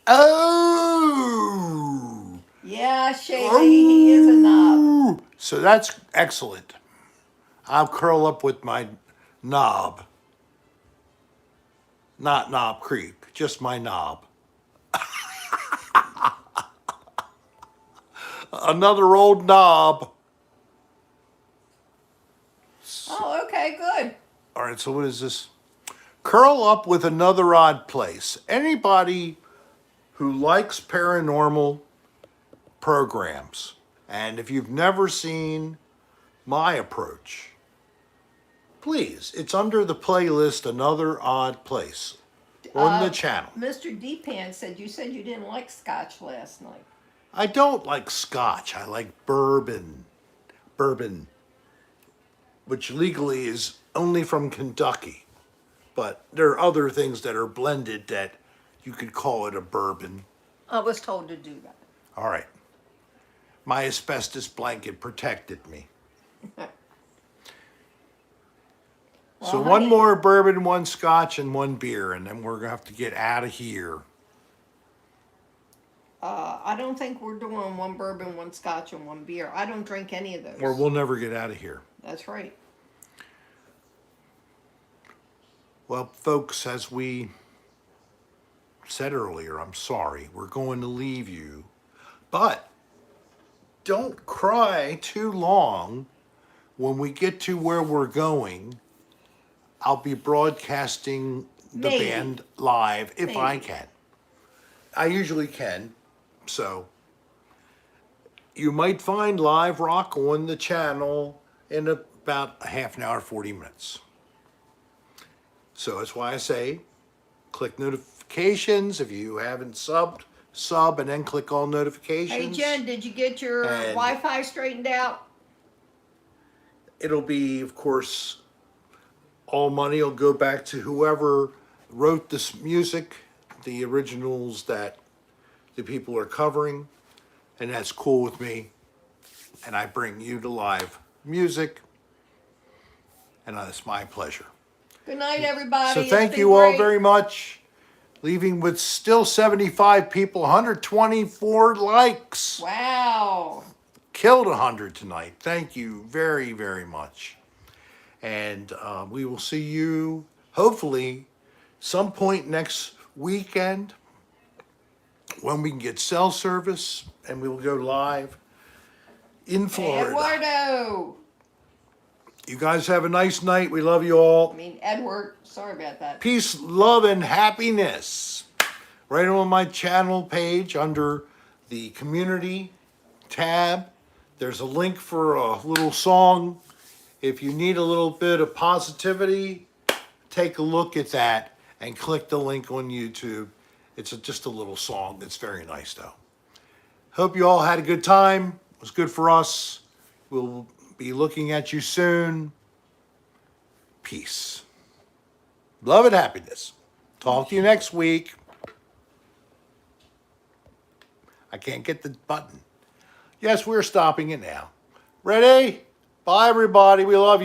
Oh! Yeah, Shaylee, he is a knob. Oh! So that's excellent. I'll curl up with my knob. Not Knob Creek, just my knob. Another old knob. Oh, okay, good. All right, so what is this? Curl up with another odd place. Anybody who likes paranormal programs, and if you've never seen my approach, please, it's under the playlist Another Odd Place on the channel. Mr. Deepan said you didn't like scotch last night. I don't like scotch. I like bourbon. Bourbon, which legally is only from Kentucky. But there are other things that are blended that you could call it a bourbon. I was told to do that. All right. My asbestos blanket protected me. So Well, one honey, more bourbon, one scotch, and one beer, and then we're going to have to get out of here. I don't think we're doing one bourbon, one scotch, and one beer. I don't drink any of those. Or we'll never get out of here. That's right. Well, folks, as we said earlier, I'm sorry, we're going to leave you. But don't cry too long. When we get to where we're going, I'll be broadcasting the Maybe. band live if I Maybe. can. I usually can. So you might find live rock on the channel in about a half an hour, 40 minutes. So that's why I say click notifications. If you haven't subbed, sub and then click all notifications. Hey, Jen, did you get your And- Wi-Fi straightened out? It'll be, of course, all money will go back to whoever wrote this music, the originals that the people are covering, and that's cool with me. And I bring you to live music, and it's my pleasure. Good night, everybody. So It's thank been you all great. very much. Leaving with still 75 people, 124 likes. Wow. Killed 100 tonight. Thank you very, very much. And we will see you hopefully some point next weekend when we can get cell service and we will go live in Hey, Florida. Eduardo. You guys have a nice night. We love you all. I mean, Edward. Sorry about that. Peace, love, and happiness. Right on my channel page under the community tab, there's a link for a little song. If you need a little bit of positivity, take a look at that and click the link on YouTube. It's just a little song. It's very nice, though. Hope you all had a good time. It was good for us. We'll be looking at you soon. Peace. Love and happiness. Talk to you next week. I can't get the button. Yes, we're stopping it now. Ready? Bye, everybody. We love you.